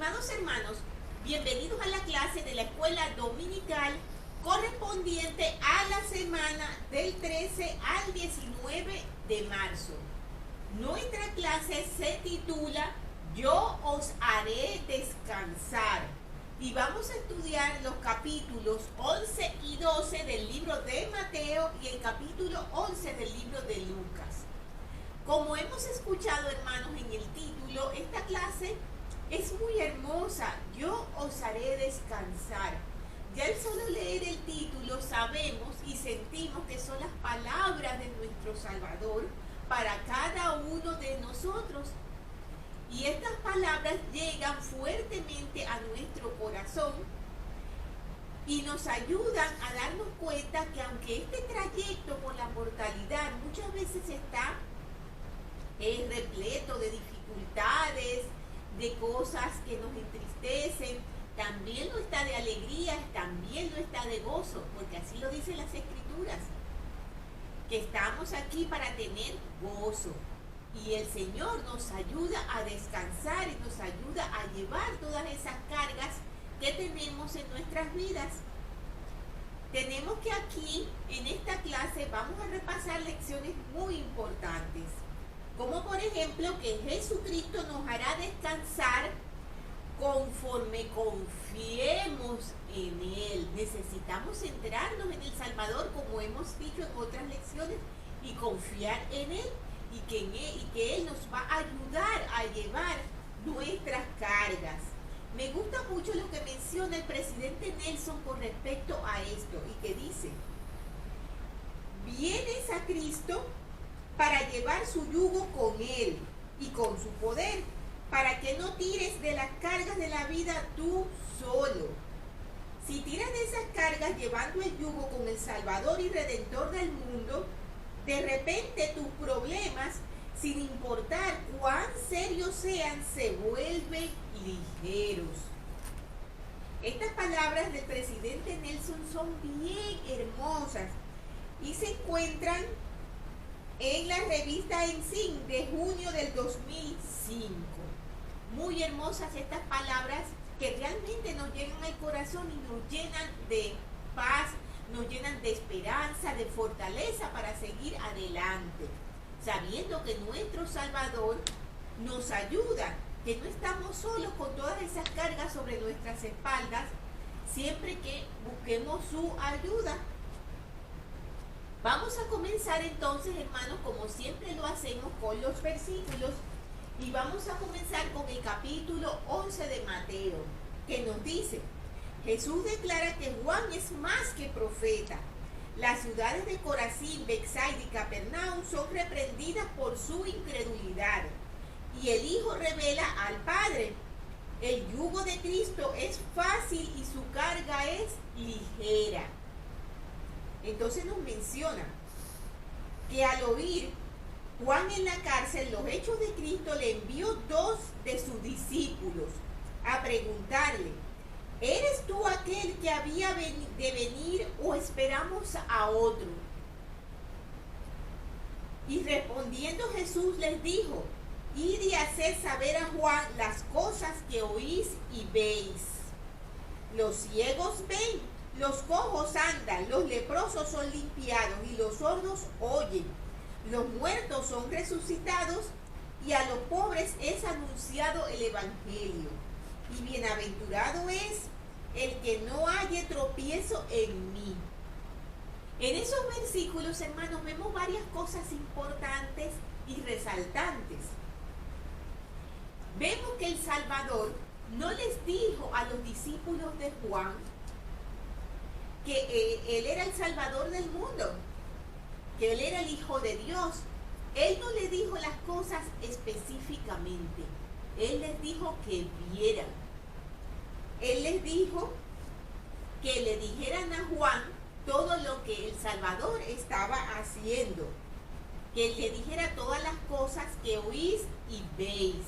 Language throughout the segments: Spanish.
Estimados hermanos, bienvenidos a la clase de la escuela dominical correspondiente a la semana del 13 al 19 de marzo. Nuestra clase se titula Yo os haré descansar y vamos a estudiar los capítulos 11 y 12 del libro de Mateo y el capítulo 11 del libro de Lucas. Como hemos escuchado, hermanos, en el título, esta clase es muy hermosa. Yo os haré descansar. Ya al solo leer el título sabemos y sentimos que son las palabras de nuestro Salvador para cada uno de nosotros. Y estas palabras llegan fuertemente a nuestro corazón y nos ayudan a darnos cuenta que aunque este trayecto por la mortalidad muchas veces está repleto de dificultades, de cosas que nos entristecen, también lo está de alegrías, también lo está de gozo, porque así lo dicen las Escrituras, que estamos aquí para tener gozo. Y el Señor nos ayuda a descansar y nos ayuda a llevar todas esas cargas que tenemos en nuestras vidas. Tenemos que aquí, en esta clase, vamos a repasar lecciones muy importantes. Como por ejemplo que Jesucristo nos hará descansar conforme confiemos en Él. Necesitamos centrarnos en el Salvador, como hemos dicho en otras lecciones, y confiar en Él y que Él nos va a ayudar a llevar nuestras cargas. Me gusta mucho lo que menciona el presidente Nelson con respecto a esto y que dice: vienes a Cristo para llevar su yugo con Él y con su poder, para que no tires de las cargas de la vida tú solo. Si tiras de esas cargas llevando el yugo con el Salvador y Redentor del mundo, de repente tus problemas, sin importar cuán serios sean, se vuelven ligeros. Estas palabras del presidente Nelson son bien hermosas y se encuentran en la revista Enzim de junio del 2005. Muy hermosas estas palabras que realmente nos llegan al corazón y nos llenan de paz, nos llenan de esperanza, de fortaleza para seguir adelante, sabiendo que nuestro Salvador nos ayuda, que no estamos solos con todas esas cargas sobre nuestras espaldas, siempre que busquemos su ayuda. Vamos a comenzar entonces, hermanos, como siempre lo hacemos, con los versículos, y vamos a comenzar con el capítulo 11 de Mateo, que nos dice: Jesús declara que Juan es más que profeta. Las ciudades de Corazín, Betsaida y Capernaum son reprendidas por su incredulidad, y el Hijo revela al Padre. El yugo de Cristo es fácil y su carga es ligera. Entonces nos menciona que al oír Juan en la cárcel los hechos de Cristo, le envió 2 de sus discípulos a preguntarle: ¿eres tú aquel que había de venir o esperamos a otro? Y respondiendo Jesús les dijo: id y haced saber a Juan las cosas que oís y veis. Los ciegos ven, los cojos andan, los leprosos son limpiados y los sordos oyen. Los muertos son resucitados y a los pobres es anunciado el Evangelio. Y bienaventurado es el que no halle tropiezo en mí. En esos versículos, hermanos, vemos varias cosas importantes y resaltantes. Vemos que el Salvador no les dijo a los discípulos de Juan que Él era el Salvador del mundo, que Él era el Hijo de Dios. Él no le dijo las cosas específicamente. Él les dijo que vieran. Él les dijo que le dijeran a Juan todo lo que el Salvador estaba haciendo, que le dijera todas las cosas que oís y veis.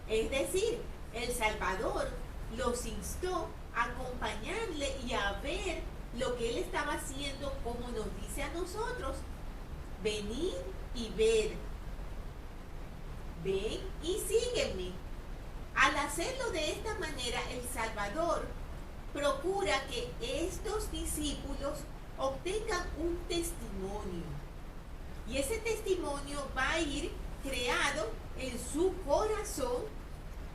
Es decir, el Salvador los instó a acompañarle y a ver lo que Él estaba haciendo, como nos dice a nosotros: venid y ver, ven y sígueme. Al hacerlo de esta manera, el Salvador procura que estos discípulos obtengan un testimonio. Y ese testimonio va a ir creado en su corazón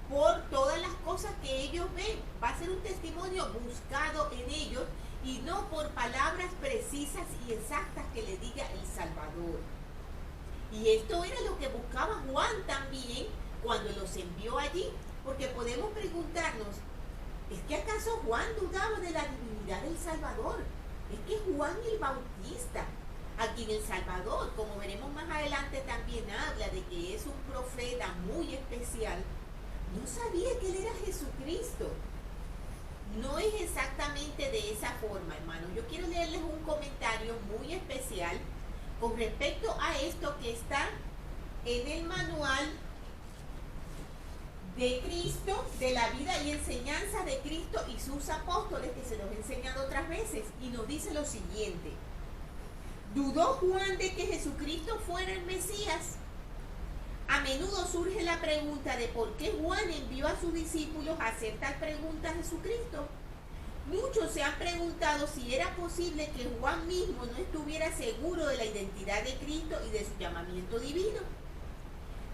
por todas las cosas que ellos ven. Va a ser un testimonio buscado en ellos y no por palabras precisas y exactas que le diga el Salvador. Y esto era lo que buscaba Juan también cuando los envió allí, porque podemos preguntarnos, ¿es que acaso Juan dudaba de la divinidad del Salvador? Es que Juan el Bautista, a quien el Salvador, como veremos más adelante, también habla de que es un profeta muy especial, no sabía que él era Jesucristo. No es exactamente de esa forma, hermano. Yo quiero leerles un comentario muy especial con respecto a esto que está en el manual de Cristo, de la vida y enseñanza de Cristo y sus apóstoles, que se los he enseñado otras veces, y nos dice lo siguiente: ¿dudó Juan de que Jesucristo fuera el Mesías? A menudo surge la pregunta de por qué Juan envió a sus discípulos a hacer tal pregunta a Jesucristo. Muchos se han preguntado si era posible que Juan mismo no estuviera seguro de la identidad de Cristo y de su llamamiento divino.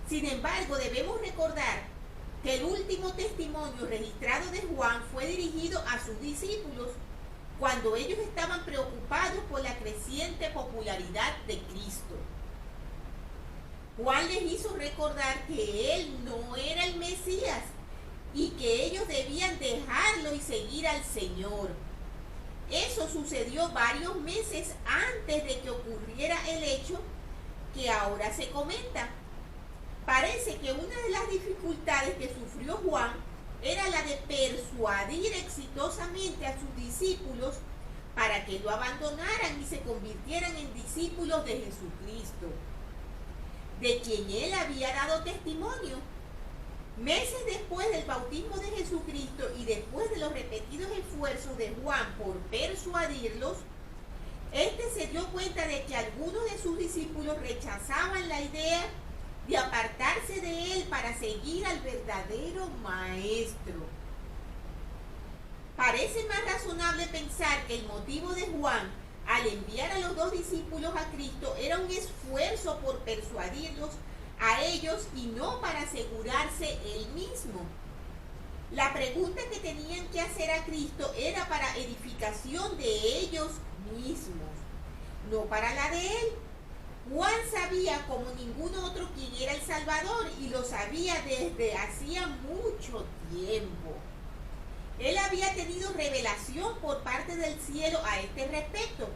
Sin embargo, debemos recordar que el último testimonio registrado de Juan fue dirigido a sus discípulos cuando ellos estaban preocupados por la creciente popularidad de Cristo. Juan les hizo recordar que él no era el Mesías y que ellos debían dejarlo y seguir al Señor. Eso sucedió varios meses antes de que ocurriera el hecho que ahora se comenta. Parece que una de las dificultades que sufrió Juan era la de persuadir exitosamente a sus discípulos para que lo abandonaran y se convirtieran en discípulos de Jesucristo, de quien él había dado testimonio. Meses después del bautismo de Jesucristo y después de los repetidos esfuerzos de Juan por persuadirlos, este se dio cuenta de que algunos de sus discípulos rechazaban la idea de apartarse de él para seguir al verdadero maestro. Parece más razonable pensar que el motivo de Juan al enviar a los dos discípulos a Cristo era un esfuerzo por persuadirlos a ellos y no para asegurarse él mismo. La pregunta que tenían que hacer a Cristo era para edificación de ellos mismos, no para la de él. Juan sabía como ningún otro quién era el Salvador y lo sabía desde hacía mucho tiempo. Él había tenido revelación por parte del cielo a este respecto.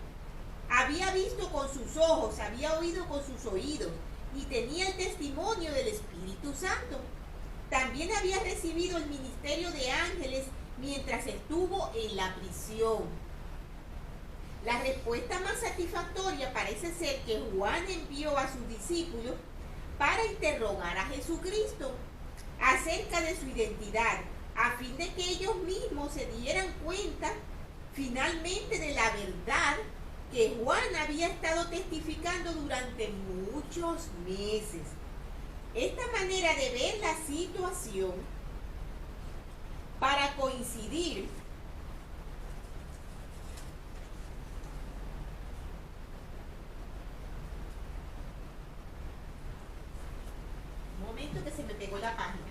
Había visto con sus ojos, había oído con sus oídos y tenía el testimonio del Espíritu Santo. También había recibido el ministerio de ángeles mientras estuvo en la prisión. La respuesta más satisfactoria parece ser que Juan envió a sus discípulos para interrogar a Jesucristo acerca de su identidad, a fin de que ellos mismos se dieran cuenta finalmente de la verdad que Juan había estado testificando durante muchos meses. Esta manera de ver la situación para coincidir que se me pegó la página.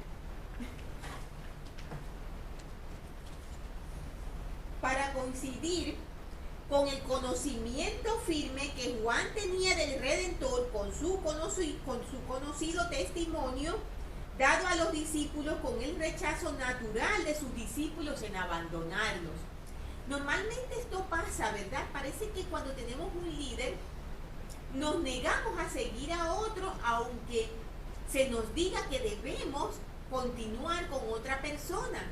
Para coincidir con el conocimiento firme que Juan tenía del Redentor con su conocido testimonio dado a los discípulos, con el rechazo natural de sus discípulos en abandonarlos. Normalmente esto pasa, ¿verdad? Parece que cuando tenemos un líder nos negamos a seguir a otro, aunque se nos diga que debemos continuar con otra persona,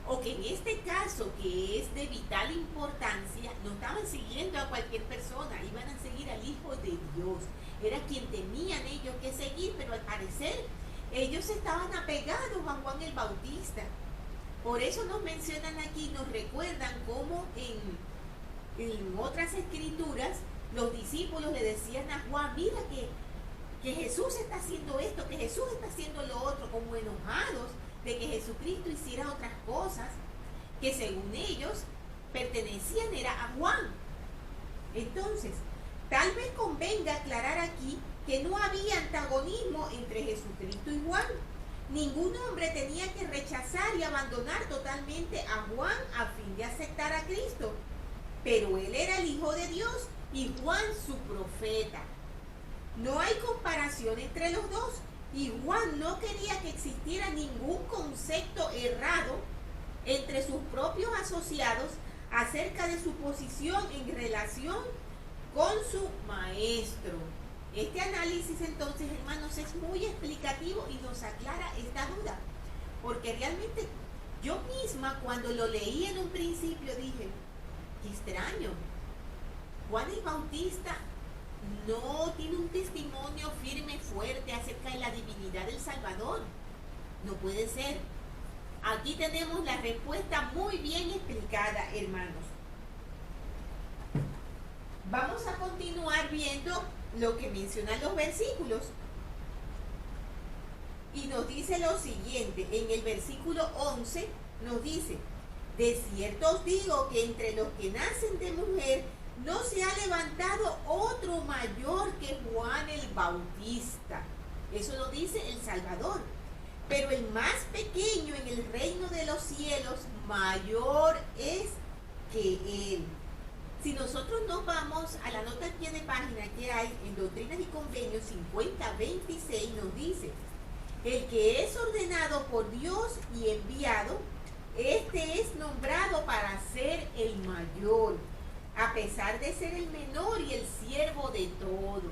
o que en este caso, que es de vital importancia, no estaban siguiendo a cualquier persona, iban a seguir al Hijo de Dios, era quien tenían ellos que seguir, pero al parecer ellos estaban apegados a Juan el Bautista. Por eso nos mencionan aquí, nos recuerdan cómo en otras escrituras los discípulos le decían a Juan: mira que Jesús está haciendo esto, que Jesús está haciendo lo otro, como enojados de que Jesucristo hiciera otras cosas que según ellos pertenecían era a Juan. Entonces, tal vez convenga aclarar aquí que no había antagonismo entre Jesucristo y Juan. Ningún hombre tenía que rechazar y abandonar totalmente a Juan a fin de aceptar a Cristo. Pero él era el Hijo de Dios y Juan su profeta. No hay comparación entre los dos y Juan no quería que existiera ningún concepto errado entre sus propios asociados acerca de su posición en relación con su maestro. Este análisis entonces, hermanos, es muy explicativo y nos aclara esta duda, porque realmente yo misma cuando lo leí en un principio dije, qué extraño, Juan el Bautista no tiene un testimonio firme, fuerte acerca de la divinidad del Salvador. No puede ser. Aquí tenemos la respuesta muy bien explicada, hermanos. Vamos a continuar viendo lo que mencionan los versículos. Y nos dice lo siguiente, en el versículo 11 nos dice, de cierto os digo que entre los que nacen de mujer no se ha levantado otro mayor que Juan el Bautista. Eso lo dice el Salvador. Pero el más pequeño en el reino de los cielos mayor es que él. Si nosotros nos vamos a la nota al pie de página que hay en Doctrinas y Convenios 50:26, nos dice, el que es ordenado por Dios y enviado, este es nombrado para ser el mayor, a pesar de ser el menor y el siervo de todos,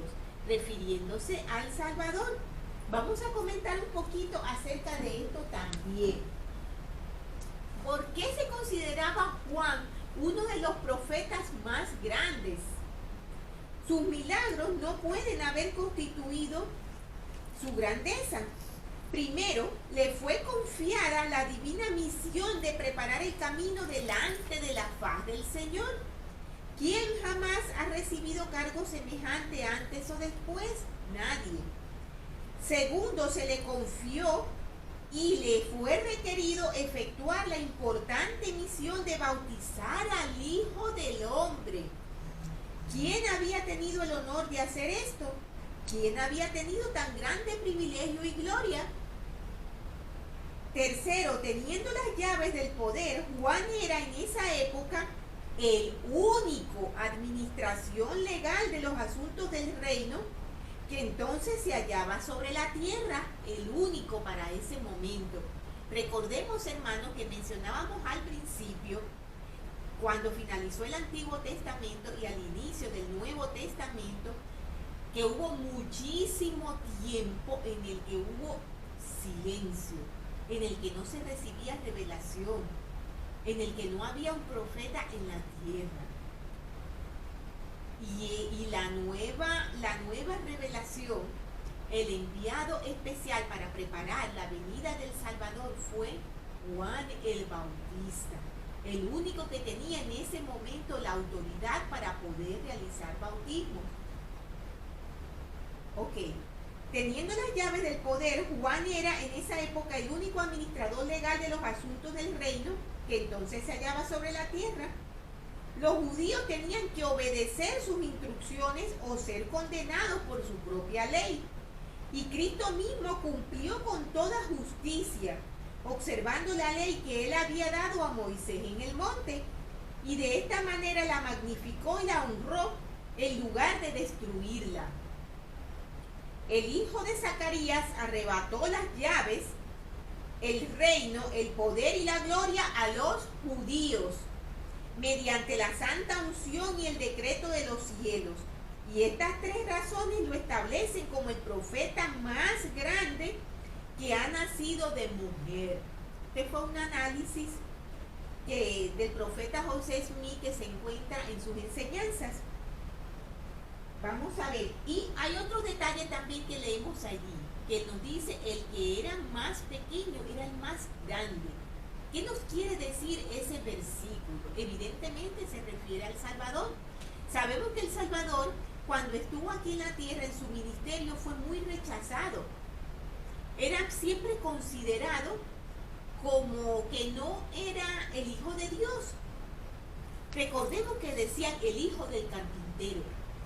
refiriéndose al Salvador. Vamos a comentar un poquito acerca de esto también. ¿Por qué se consideraba Juan uno de los profetas más grandes? Sus milagros no pueden haber constituido su grandeza. Primero, le fue confiada la divina misión de preparar el camino delante de la faz del Señor. ¿Quién jamás ha recibido cargo semejante antes o después? Nadie. Segundo, se le confió y le fue requerido efectuar la importante misión de bautizar al Hijo del Hombre. ¿Quién había tenido el honor de hacer esto? ¿Quién había tenido tan grande privilegio y gloria? Tercero, teniendo las llaves del poder, Juan era en esa época el único administración legal de los asuntos del reino que entonces se hallaba sobre la tierra, el único para ese momento. Recordemos, hermanos, que mencionábamos al principio, cuando finalizó el Antiguo Testamento y al inicio del Nuevo Testamento, que hubo muchísimo tiempo en el que hubo silencio, en el que no se recibía revelación, en el que no había un profeta en la tierra. Y la nueva revelación, el enviado especial para preparar la venida del Salvador fue Juan el Bautista, el único que tenía en ese momento la autoridad para poder realizar bautismo. Ok, teniendo las llaves del poder, Juan era en esa época el único administrador legal de los asuntos del reino que entonces se hallaba sobre la tierra. Los judíos tenían que obedecer sus instrucciones o ser condenados por su propia ley. Y Cristo mismo cumplió con toda justicia, observando la ley que él había dado a Moisés en el monte. Y de esta manera la magnificó y la honró en lugar de destruirla. El hijo de Zacarías arrebató las llaves, el reino, el poder y la gloria a los judíos, mediante la santa unción y el decreto de los cielos. Y estas tres razones lo establecen como el profeta más grande que ha nacido de mujer. Este fue un análisis del profeta José Smith que se encuentra en sus enseñanzas. Vamos a ver. Y hay otro detalle también que leemos allí, que nos dice el que era más pequeño era el más grande. ¿Qué nos quiere decir ese versículo? Evidentemente se refiere al Salvador. Sabemos que el Salvador, cuando estuvo aquí en la tierra en su ministerio, fue muy rechazado. Era siempre considerado como que no era el hijo de Dios. Recordemos que decían el hijo del carpintero.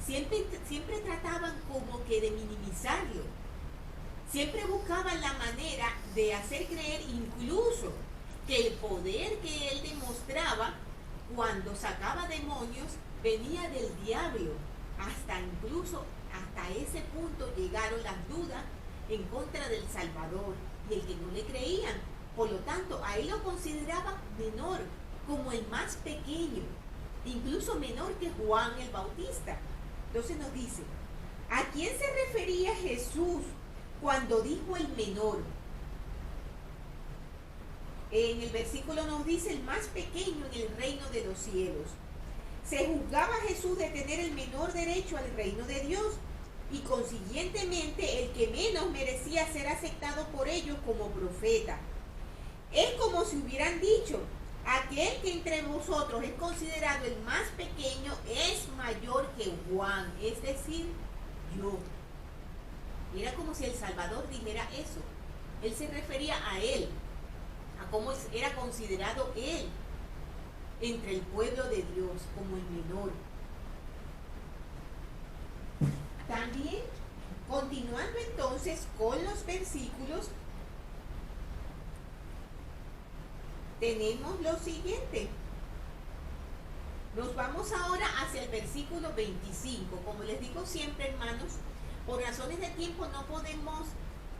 Siempre trataban como que de minimizarlo. Siempre buscaban la manera de hacer creer incluso que el poder que él demostraba cuando sacaba demonios venía del diablo. Hasta ese punto llegaron las dudas en contra del Salvador y el que no le creían. Por lo tanto, ahí lo consideraban menor, como el más pequeño, incluso menor que Juan el Bautista. Entonces nos dice, ¿a quién se refería Jesús cuando dijo el menor? En el versículo nos dice el más pequeño en el reino de los cielos. Se juzgaba a Jesús de tener el menor derecho al reino de Dios y consiguientemente el que menos merecía ser aceptado por ellos como profeta. Es como si hubieran dicho, aquel que entre vosotros es considerado el más pequeño es mayor que Juan, es decir, yo. Era como si el Salvador dijera eso. Él se refería a él, a cómo era considerado él entre el pueblo de Dios como el menor. También, continuando entonces con los versículos, tenemos lo siguiente. Nos vamos ahora hacia el versículo 25. Como les digo siempre, hermanos, por razones de tiempo no podemos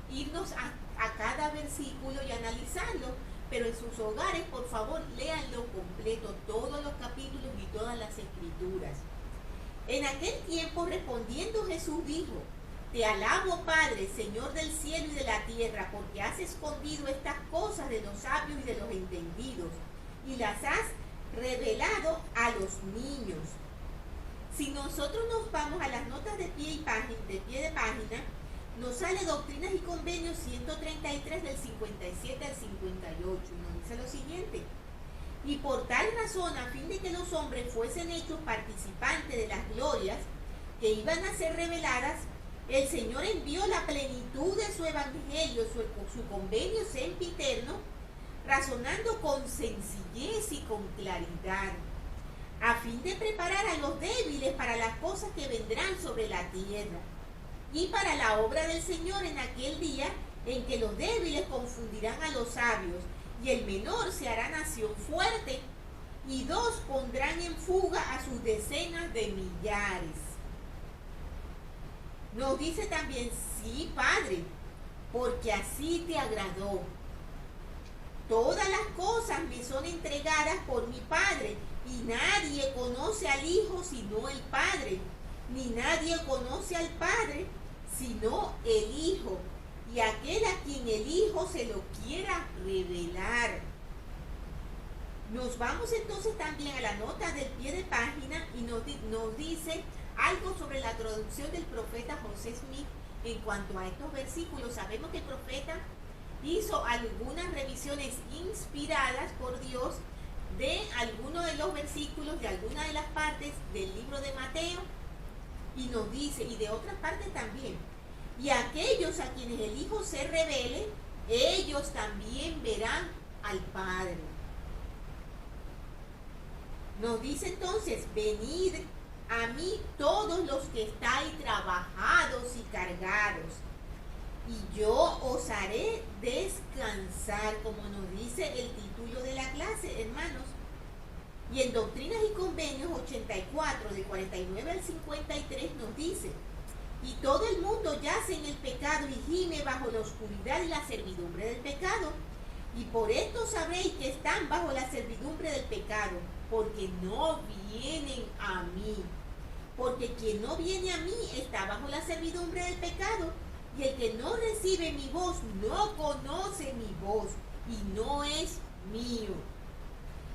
irnos a cada versículo y analizarlo, pero en sus hogares, por favor, léanlo completo, todos los capítulos y todas las escrituras. En aquel tiempo, respondiendo Jesús dijo, te alabo, Padre, Señor del cielo y de la tierra, porque has escondido estas cosas de los sabios y de los entendidos, y las has revelado a los niños. Si nosotros nos vamos a las notas de pie de página, nos sale Doctrinas y Convenios 133 del 57 al 58, y nos dice lo siguiente. Y por tal razón, a fin de que los hombres fuesen hechos participantes de las glorias que iban a ser reveladas, el Señor envió la plenitud de su evangelio, su convenio sempiterno, razonando con sencillez y con claridad, a fin de preparar a los débiles para las cosas que vendrán sobre la tierra, y para la obra del Señor en aquel día en que los débiles confundirán a los sabios, y el menor se hará nación fuerte, y dos pondrán en fuga a sus decenas de millares. Nos dice también, sí, Padre, porque así te agradó. Todas las cosas me son entregadas por mi Padre, y nadie conoce al Hijo sino el Padre, ni nadie conoce al Padre sino el Hijo, y aquel a quien el Hijo se lo quiera revelar. Nos vamos entonces también a la nota del pie de página y nos dice algo sobre la traducción del profeta José Smith en cuanto a estos versículos. Sabemos que el profeta hizo algunas revisiones inspiradas por Dios de algunos de los versículos, de algunas de las partes del libro de Mateo, y nos dice, y de otras partes también, y aquellos a quienes el Hijo se revele, ellos también verán al Padre. Nos dice entonces, venid a mí todos los que estáis trabajados y cargados, y yo os haré descansar, como nos dice el título de la clase, hermanos. Y en Doctrinas y Convenios 84, de 49 al 53, nos dice, y todo el mundo yace en el pecado y gime bajo la oscuridad y la servidumbre del pecado. Y por esto sabréis que están bajo la servidumbre del pecado, porque no vienen a mí. Porque quien no viene a mí está bajo la servidumbre del pecado, y el que no recibe mi voz no conoce mi voz, y no es mío.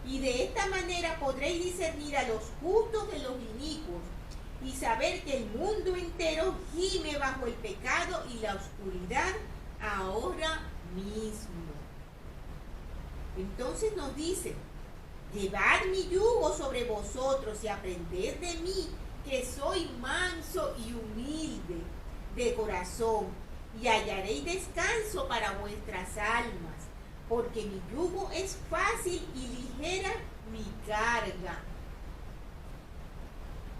Y de esta manera podréis discernir a los justos de los inicuos, y saber que el mundo entero gime bajo el pecado y la oscuridad ahora mismo. Entonces nos dice, llevad mi yugo sobre vosotros y aprended de mí, que soy manso y humilde de corazón, y hallaréis descanso para vuestras almas, porque mi yugo es fácil y ligera mi carga.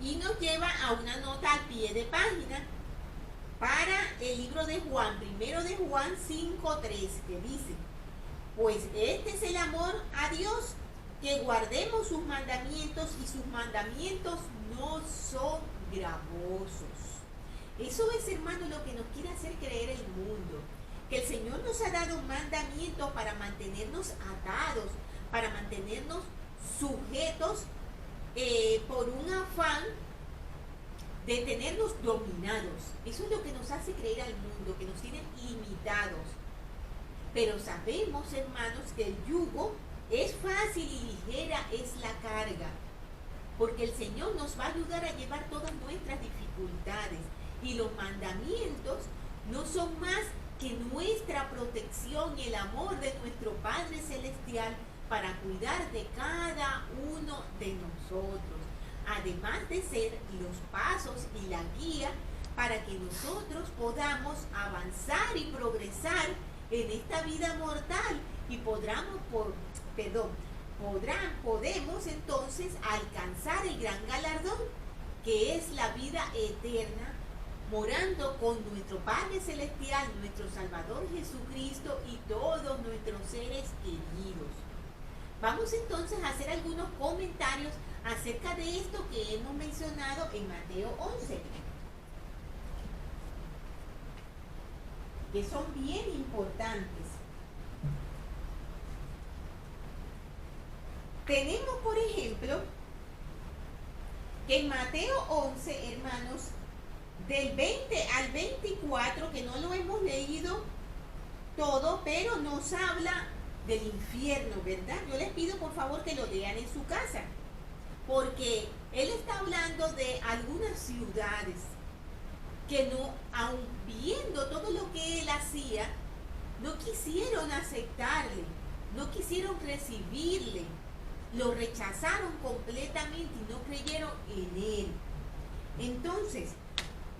Y nos lleva a una nota al pie de página para el libro de Juan, primero de Juan 5:3, que dice: pues este es el amor a Dios, que guardemos sus mandamientos, y sus mandamientos no son gravosos. Eso es, hermano, lo que nos quiere hacer creer el mundo, que el Señor nos ha dado mandamientos para mantenernos atados, para mantenernos sujetos por un afán de tenernos dominados. Eso es lo que nos hace creer al mundo, que nos tienen limitados. Pero sabemos, hermanos, que el yugo es fácil y ligera es la carga, porque el Señor nos va a ayudar a llevar todas nuestras dificultades, y los mandamientos no son más que nuestra protección y el amor de nuestro Padre Celestial para cuidar de cada uno de nosotros, además de ser los pasos y la guía para que nosotros podamos avanzar y progresar en esta vida mortal, y podemos entonces alcanzar el gran galardón, que es la vida eterna, morando con nuestro Padre Celestial, nuestro Salvador Jesucristo y todos nuestros seres queridos. Vamos entonces a hacer algunos comentarios acerca de esto que hemos mencionado en Mateo 11, que son bien importantes. Tenemos, por ejemplo, que en Mateo 11, hermanos, del 20 al 24, que no lo hemos leído todo, pero nos habla del infierno, ¿verdad? Yo les pido por favor que lo lean en su casa, porque él está hablando de algunas ciudades que no, aun viendo todo lo que él hacía, no quisieron aceptarle, no quisieron recibirle, lo rechazaron completamente y no creyeron en él. Entonces,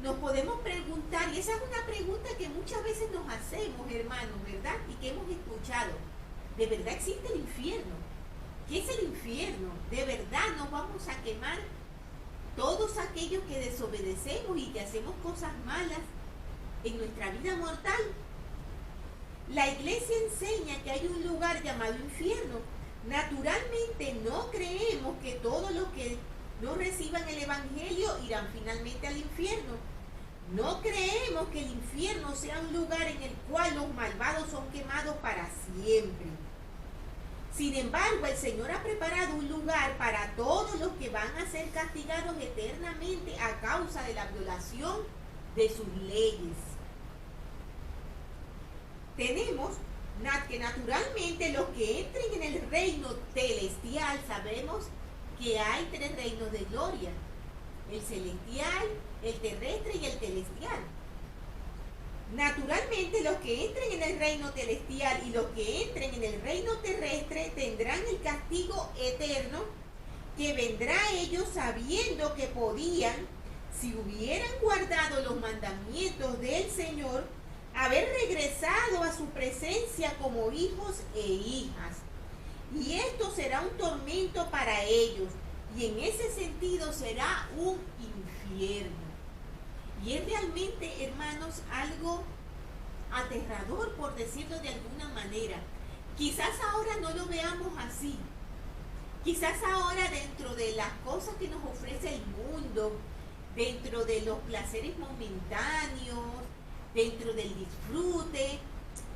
nos podemos preguntar, y esa es una pregunta que muchas veces nos hacemos, hermanos, ¿verdad? Y que hemos escuchado: ¿de verdad existe el infierno? ¿Qué es el infierno? ¿De verdad nos vamos a quemar todos aquellos que desobedecemos y que hacemos cosas malas en nuestra vida mortal? La iglesia enseña que hay un lugar llamado infierno. Naturalmente no creemos que todos los que no reciban el evangelio irán finalmente al infierno. No creemos que el infierno sea un lugar en el cual los malvados son quemados para siempre. Sin embargo, el Señor ha preparado un lugar para todos los que van a ser castigados eternamente a causa de la violación de sus leyes. Tenemos que naturalmente los que entren en el reino celestial, sabemos que hay 3 reinos de gloria: el celestial, el terrestre y el celestial. Naturalmente los que entren en el reino celestial y los que entren en el reino terrestre tendrán el castigo eterno, que vendrá a ellos sabiendo que podían, si hubieran guardado los mandamientos del Señor, haber regresado a su presencia como hijos e hijas. Y esto será un tormento para ellos, y en ese sentido será un infierno. Y es realmente, hermanos, algo aterrador, por decirlo de alguna manera. Quizás ahora no lo veamos así. Quizás ahora, dentro de las cosas que nos ofrece el mundo, dentro de los placeres momentáneos, dentro del disfrute,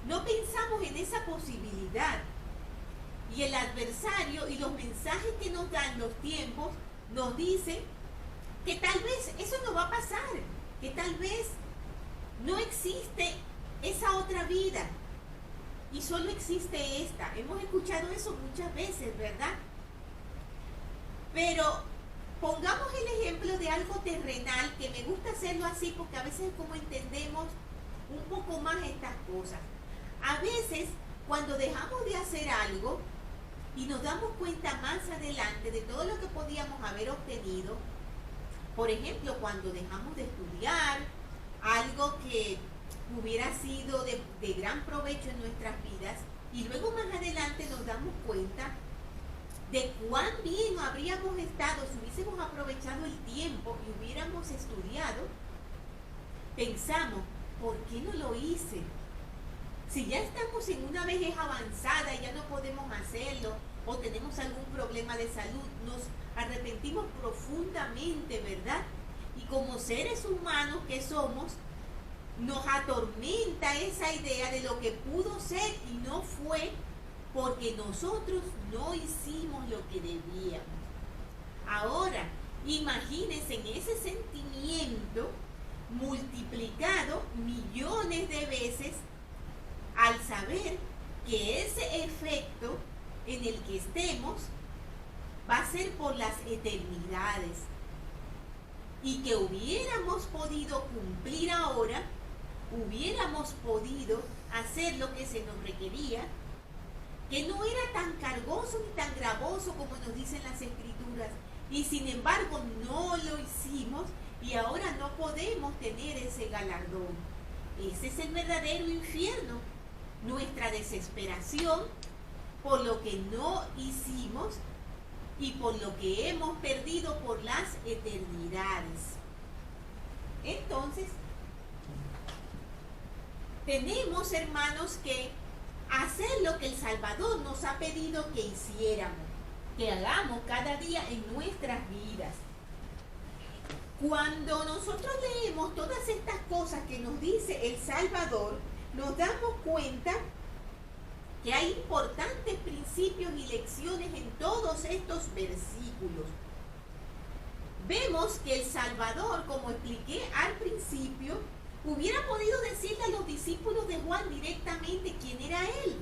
no pensamos en esa posibilidad. Y el adversario y los mensajes que nos dan los tiempos nos dicen que tal vez eso no va a pasar, que tal vez no existe esa otra vida y solo existe esta. Hemos escuchado eso muchas veces, ¿verdad? Pero pongamos el ejemplo de algo terrenal, que me gusta hacerlo así porque a veces es como entendemos un poco más estas cosas. A veces, cuando dejamos de hacer algo y nos damos cuenta más adelante de todo lo que podíamos haber obtenido, por ejemplo, cuando dejamos de estudiar algo que hubiera sido de gran provecho en nuestras vidas, Y luego más adelante nos damos cuenta de cuán bien habríamos estado si hubiésemos aprovechado el tiempo y hubiéramos estudiado. Pensamos, ¿por qué no lo hice? Si ya estamos en una vejez avanzada y ya no podemos hacerlo, o tenemos algún problema de salud, nos arrepentimos profundamente, ¿verdad? Y como seres humanos que somos, nos atormenta esa idea de lo que pudo ser y no fue porque nosotros no hicimos lo que debíamos. Ahora, imagínense en ese sentimiento multiplicado millones de veces al saber que ese efecto en el que estemos va a ser por las eternidades y que hubiéramos podido cumplir ahora, hubiéramos podido hacer lo que se nos requería, que no era tan cargoso ni tan gravoso como nos dicen las escrituras, y sin embargo no lo hicimos y ahora no podemos tener ese galardón. Ese es el verdadero infierno, nuestra desesperación por lo que no hicimos y por lo que hemos perdido por las eternidades. Entonces, tenemos, hermanos, que hacer lo que el Salvador nos ha pedido que hiciéramos, que hagamos cada día en nuestras vidas. Cuando nosotros leemos todas estas cosas que nos dice el Salvador, nos damos cuenta que hay importantes principios y lecciones en todos estos versículos. Vemos que el Salvador, como expliqué al principio, hubiera podido decirle a los discípulos de Juan directamente quién era él,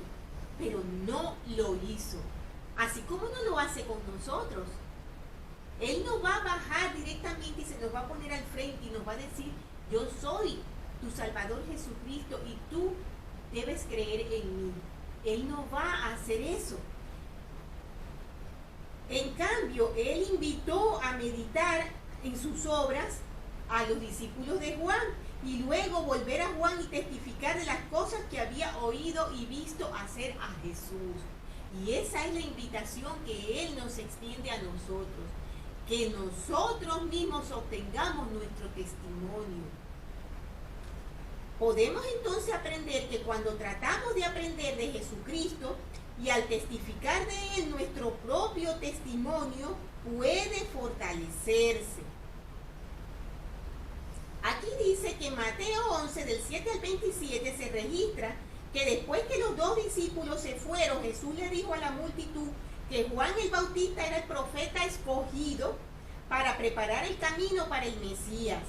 pero no lo hizo, así como no lo hace con nosotros. Él no va a bajar directamente y se nos va a poner al frente y nos va a decir, yo soy tu Salvador Jesucristo y tú debes creer en mí. Él no va a hacer eso. En cambio, él invitó a meditar en sus obras a los discípulos de Juan y luego volver a Juan y testificar de las cosas que había oído y visto hacer a Jesús. Y esa es la invitación que él nos extiende a nosotros, que nosotros mismos obtengamos nuestro testimonio. Podemos entonces aprender que cuando tratamos de aprender de Jesucristo y al testificar de Él, nuestro propio testimonio puede fortalecerse. Aquí dice que en Mateo 11, del 7 al 27, se registra que después que los dos discípulos se fueron, Jesús le dijo a la multitud que Juan el Bautista era el profeta escogido para preparar el camino para el Mesías.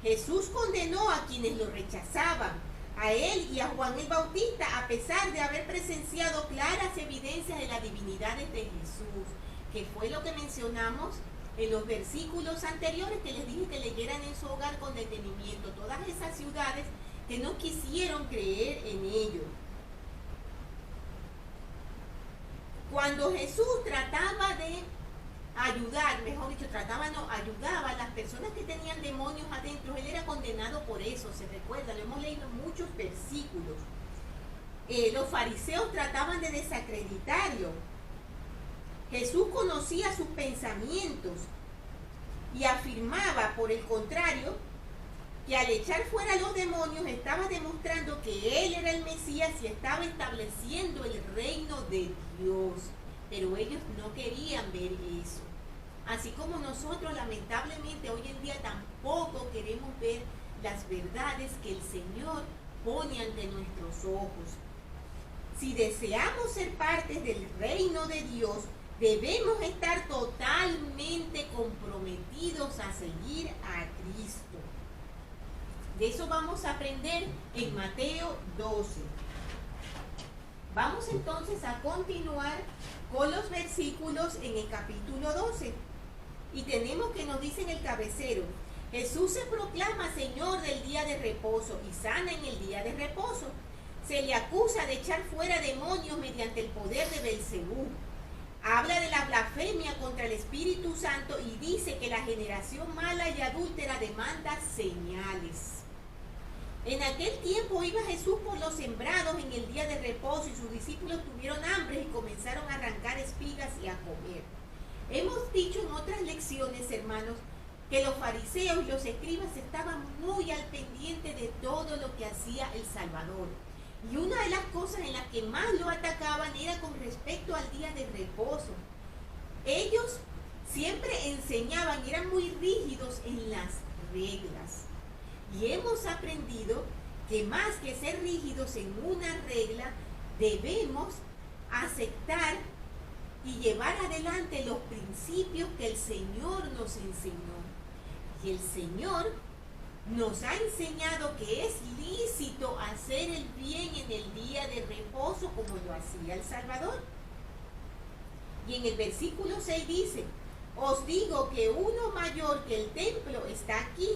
Jesús condenó a quienes lo rechazaban, a él y a Juan el Bautista, a pesar de haber presenciado claras evidencias de la divinidad de Jesús, que fue lo que mencionamos en los versículos anteriores que les dije que leyeran en su hogar con detenimiento, todas esas ciudades que no quisieron creer en ello. Cuando Jesús trataba de ayudar, mejor dicho, ayudaba a las personas que tenían demonios adentro, él era condenado por eso, se recuerda, lo hemos leído en muchos versículos. Los fariseos trataban de desacreditarlo. Jesús conocía sus pensamientos y afirmaba, por el contrario, que al echar fuera los demonios estaba demostrando que él era el Mesías y estaba estableciendo el reino de Dios. Pero ellos no querían ver eso. Así como nosotros lamentablemente hoy en día tampoco queremos ver las verdades que el Señor pone ante nuestros ojos. Si deseamos ser partes del reino de Dios, debemos estar totalmente comprometidos a seguir a Cristo. De eso vamos a aprender en Mateo 12. Vamos entonces a continuar con los versículos en el capítulo 12. Y tenemos que nos dice en el cabecero, Jesús se proclama Señor del día de reposo y sana en el día de reposo. Se le acusa de echar fuera demonios mediante el poder de Belcebú. Habla de la blasfemia contra el Espíritu Santo y dice que la generación mala y adúltera demanda señales. En aquel tiempo iba Jesús por los sembrados en el día de reposo y sus discípulos tuvieron hambre y comenzaron a arrancar espigas y a comer. Hemos dicho en otras lecciones, hermanos, que los fariseos y los escribas estaban muy al pendiente de todo lo que hacía el Salvador. Y una de las cosas en las que más lo atacaban era con respecto al día de reposo. Ellos siempre enseñaban y eran muy rígidos en las reglas. Y hemos aprendido que más que ser rígidos en una regla, debemos aceptar y llevar adelante los principios que el Señor nos enseñó. Y el Señor nos ha enseñado que es lícito hacer el bien en el día de reposo como lo hacía el Salvador. Y en el versículo 6 dice: os digo que uno mayor que el templo está aquí,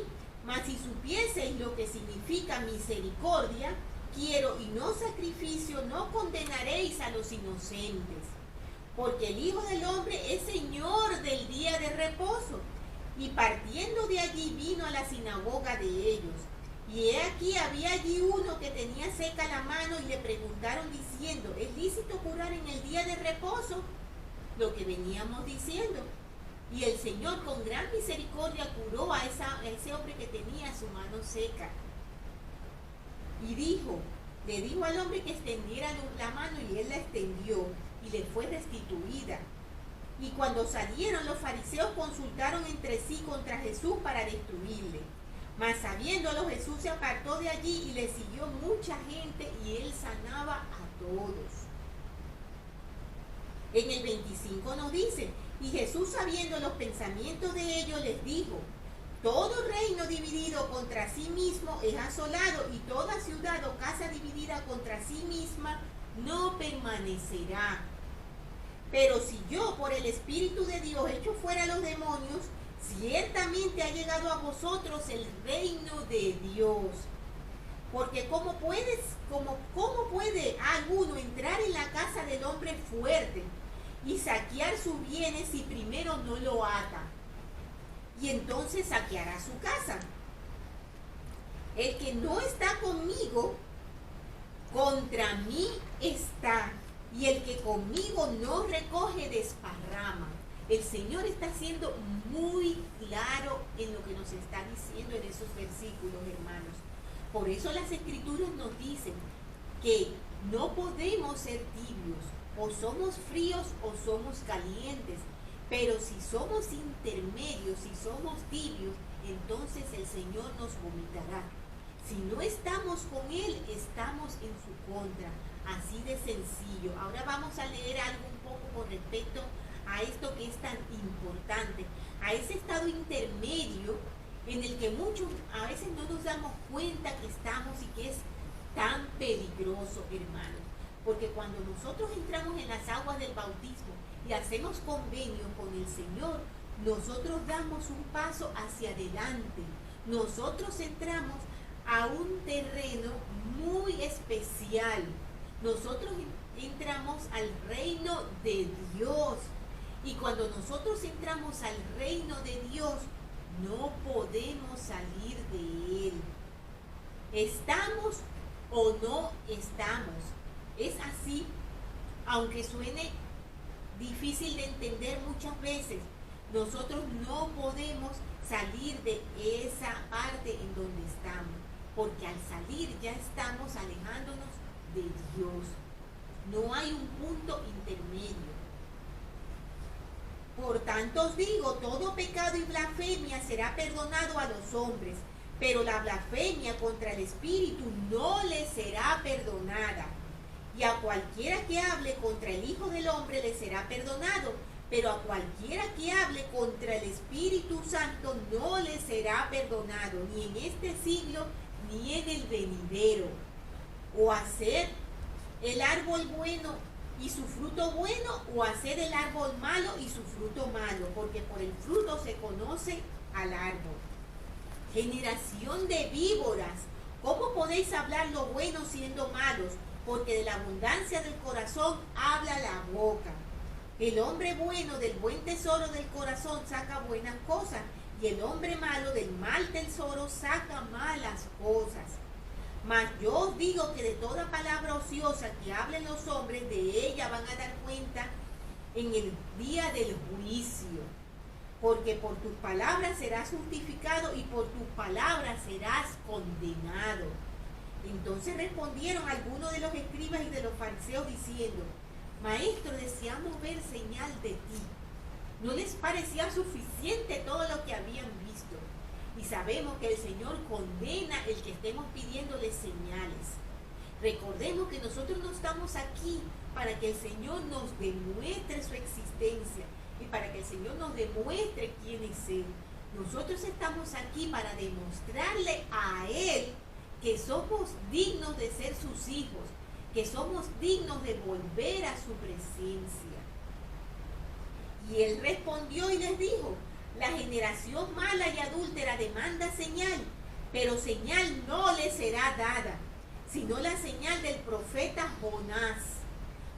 mas si supieseis lo que significa misericordia, quiero y no sacrificio, no condenaréis a los inocentes. Porque el Hijo del Hombre es Señor del día de reposo. Y partiendo de allí vino a la sinagoga de ellos. Y he aquí había allí uno que tenía seca la mano y le preguntaron diciendo: ¿es lícito curar en el día de reposo? Lo que veníamos diciendo. Y el Señor con gran misericordia curó a ese hombre que tenía su mano seca. Y le dijo al hombre que extendiera la mano, y él la extendió y le fue restituida. Y cuando salieron, los fariseos consultaron entre sí contra Jesús para destruirle. Mas sabiéndolo, Jesús se apartó de allí y le siguió mucha gente, y él sanaba a todos. En el 25 nos dice: y Jesús, sabiendo los pensamientos de ellos, les dijo: todo reino dividido contra sí mismo es asolado, y toda ciudad o casa dividida contra sí misma no permanecerá. Pero si yo por el Espíritu de Dios echo fuera a los demonios, ciertamente ha llegado a vosotros el reino de Dios. Porque ¿cómo puede alguno entrar en la casa del hombre fuerte y saquear sus bienes si primero no lo ata? Y entonces saqueará su casa. El que no está conmigo, contra mí está. Y el que conmigo no recoge, desparrama. El Señor está siendo muy claro en lo que nos está diciendo en esos versículos, hermanos. Por eso las Escrituras nos dicen que no podemos ser tibios. O somos fríos o somos calientes. Pero si somos intermedios, si somos tibios, entonces el Señor nos vomitará. Si no estamos con Él, estamos en su contra. Así de sencillo. Ahora vamos a leer algo un poco con respecto a esto que es tan importante, a ese estado intermedio en el que muchos a veces no nos damos cuenta que estamos y que es tan peligroso, hermanos. Porque cuando nosotros entramos en las aguas del bautismo y hacemos convenio con el Señor, nosotros damos un paso hacia adelante. Nosotros entramos a un terreno muy especial. Nosotros entramos al reino de Dios. Y cuando nosotros entramos al reino de Dios, no podemos salir de él. ¿Estamos o no estamos? Es así, aunque suene difícil de entender muchas veces, nosotros no podemos salir de esa parte en donde estamos, porque al salir ya estamos alejándonos de Dios. No hay un punto intermedio. Por tanto os digo, todo pecado y blasfemia será perdonado a los hombres, pero la blasfemia contra el Espíritu no le será perdonada. Y a cualquiera que hable contra el Hijo del Hombre le será perdonado, pero a cualquiera que hable contra el Espíritu Santo no le será perdonado, ni en este siglo ni en el venidero. O hacer el árbol bueno y su fruto bueno, o hacer el árbol malo y su fruto malo, porque por el fruto se conoce al árbol. Generación de víboras, ¿cómo podéis hablar lo bueno siendo malos? Porque de la abundancia del corazón habla la boca. El hombre bueno del buen tesoro del corazón saca buenas cosas, y el hombre malo del mal tesoro saca malas cosas. Mas yo os digo que de toda palabra ociosa que hablen los hombres, de ella van a dar cuenta en el día del juicio. Porque por tus palabras serás justificado y por tus palabras serás condenado. Entonces respondieron algunos de los escribas y de los fariseos diciendo: Maestro, deseamos ver señal de ti. No les parecía suficiente todo lo que habían visto. Y sabemos que el Señor condena el que estemos pidiéndole señales. Recordemos que nosotros no estamos aquí para que el Señor nos demuestre su existencia y para que el Señor nos demuestre quién es Él. Nosotros estamos aquí para demostrarle a Él que somos dignos de ser sus hijos, que somos dignos de volver a su presencia. Y Él respondió y les dijo: la generación mala y adúltera demanda señal, pero señal no le será dada, sino la señal del profeta Jonás.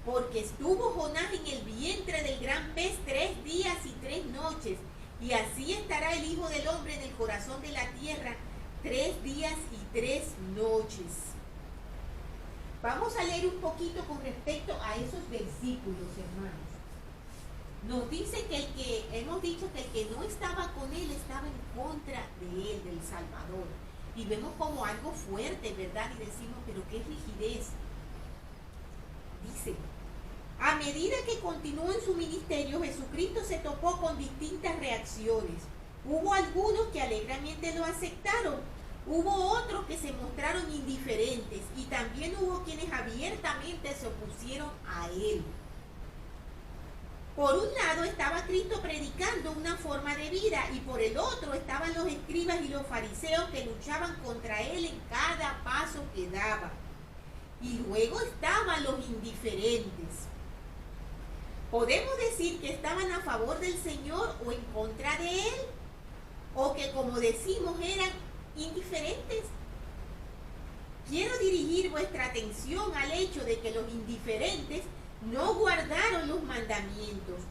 Porque estuvo Jonás en el vientre del gran pez 3 días y 3 noches, y así estará el Hijo del Hombre en el corazón de la tierra 3 días y 3 noches. Vamos a leer un poquito con respecto a esos versículos, hermanos. Nos dice que hemos dicho que el que no estaba con él estaba en contra de él, del Salvador. Y vemos como algo fuerte, ¿verdad? Y decimos, pero qué rigidez. Dice: a medida que continuó en su ministerio, Jesucristo se topó con distintas reacciones. Hubo algunos que alegremente lo aceptaron, hubo otros que se mostraron indiferentes y también hubo quienes abiertamente se opusieron a él. Por un lado estaba Cristo predicando una forma de vida y por el otro estaban los escribas y los fariseos que luchaban contra él en cada paso que daba. Y luego estaban los indiferentes. ¿Podemos decir que estaban a favor del Señor o en contra de Él? ¿O que, como decimos, eran indiferentes? Quiero dirigir vuestra atención al hecho de que los indiferentes no guardaron los mandamientos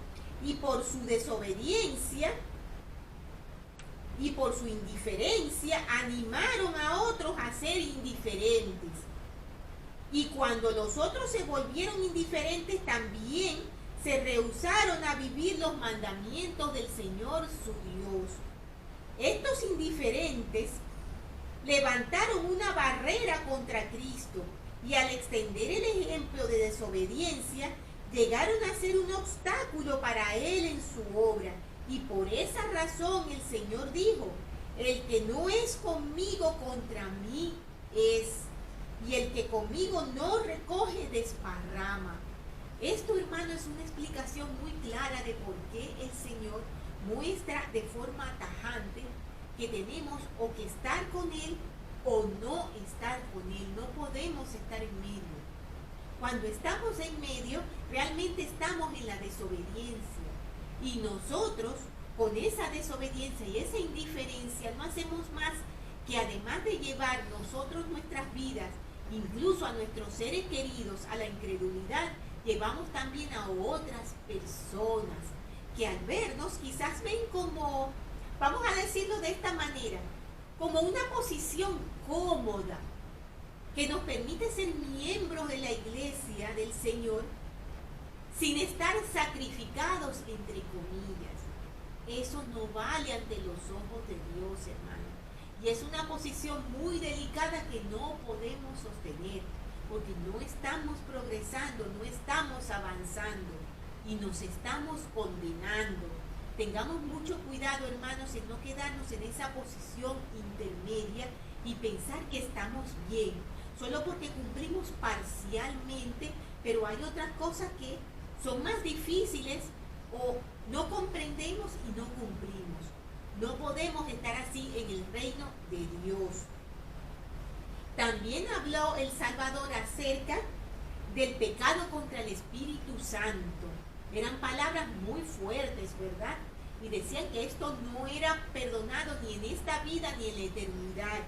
y por su desobediencia y por su indiferencia animaron a otros a ser indiferentes. Y cuando los otros se volvieron indiferentes también se rehusaron a vivir los mandamientos del Señor su Dios. Estos indiferentes levantaron una barrera contra Cristo y al extender el ejemplo de desobediencia llegaron a ser un obstáculo para Él en su obra. Y por esa razón el Señor dijo: el que no es conmigo contra mí es, y el que conmigo no recoge desparrama. Esto, hermano, es una explicación muy clara de por qué el Señor muestra de forma tajante que tenemos o que estar con Él o no estar con Él. No podemos estar en medio. Cuando estamos en medio, realmente estamos en la desobediencia. Y nosotros, con esa desobediencia y esa indiferencia, no hacemos más que, además de llevar nosotros nuestras vidas, incluso a nuestros seres queridos, a la incredulidad, llevamos también a otras personas que al vernos quizás ven como, vamos a decirlo de esta manera, como una posición cómoda que nos permite ser miembros de la iglesia del Señor sin estar sacrificados, entre comillas. Eso no vale ante los ojos de Dios, hermano. Y es una posición muy delicada que no podemos sostener, porque no estamos progresando, no estamos avanzando y nos estamos condenando. Tengamos mucho cuidado, hermanos, en no quedarnos en esa posición intermedia y pensar que estamos bien, solo porque cumplimos parcialmente, pero hay otras cosas que son más difíciles o no comprendemos y no cumplimos. No podemos estar así en el reino de Dios. También habló el Salvador acerca del pecado contra el Espíritu Santo. Eran palabras muy fuertes, ¿verdad? Y decían que esto no era perdonado ni en esta vida ni en la eternidad.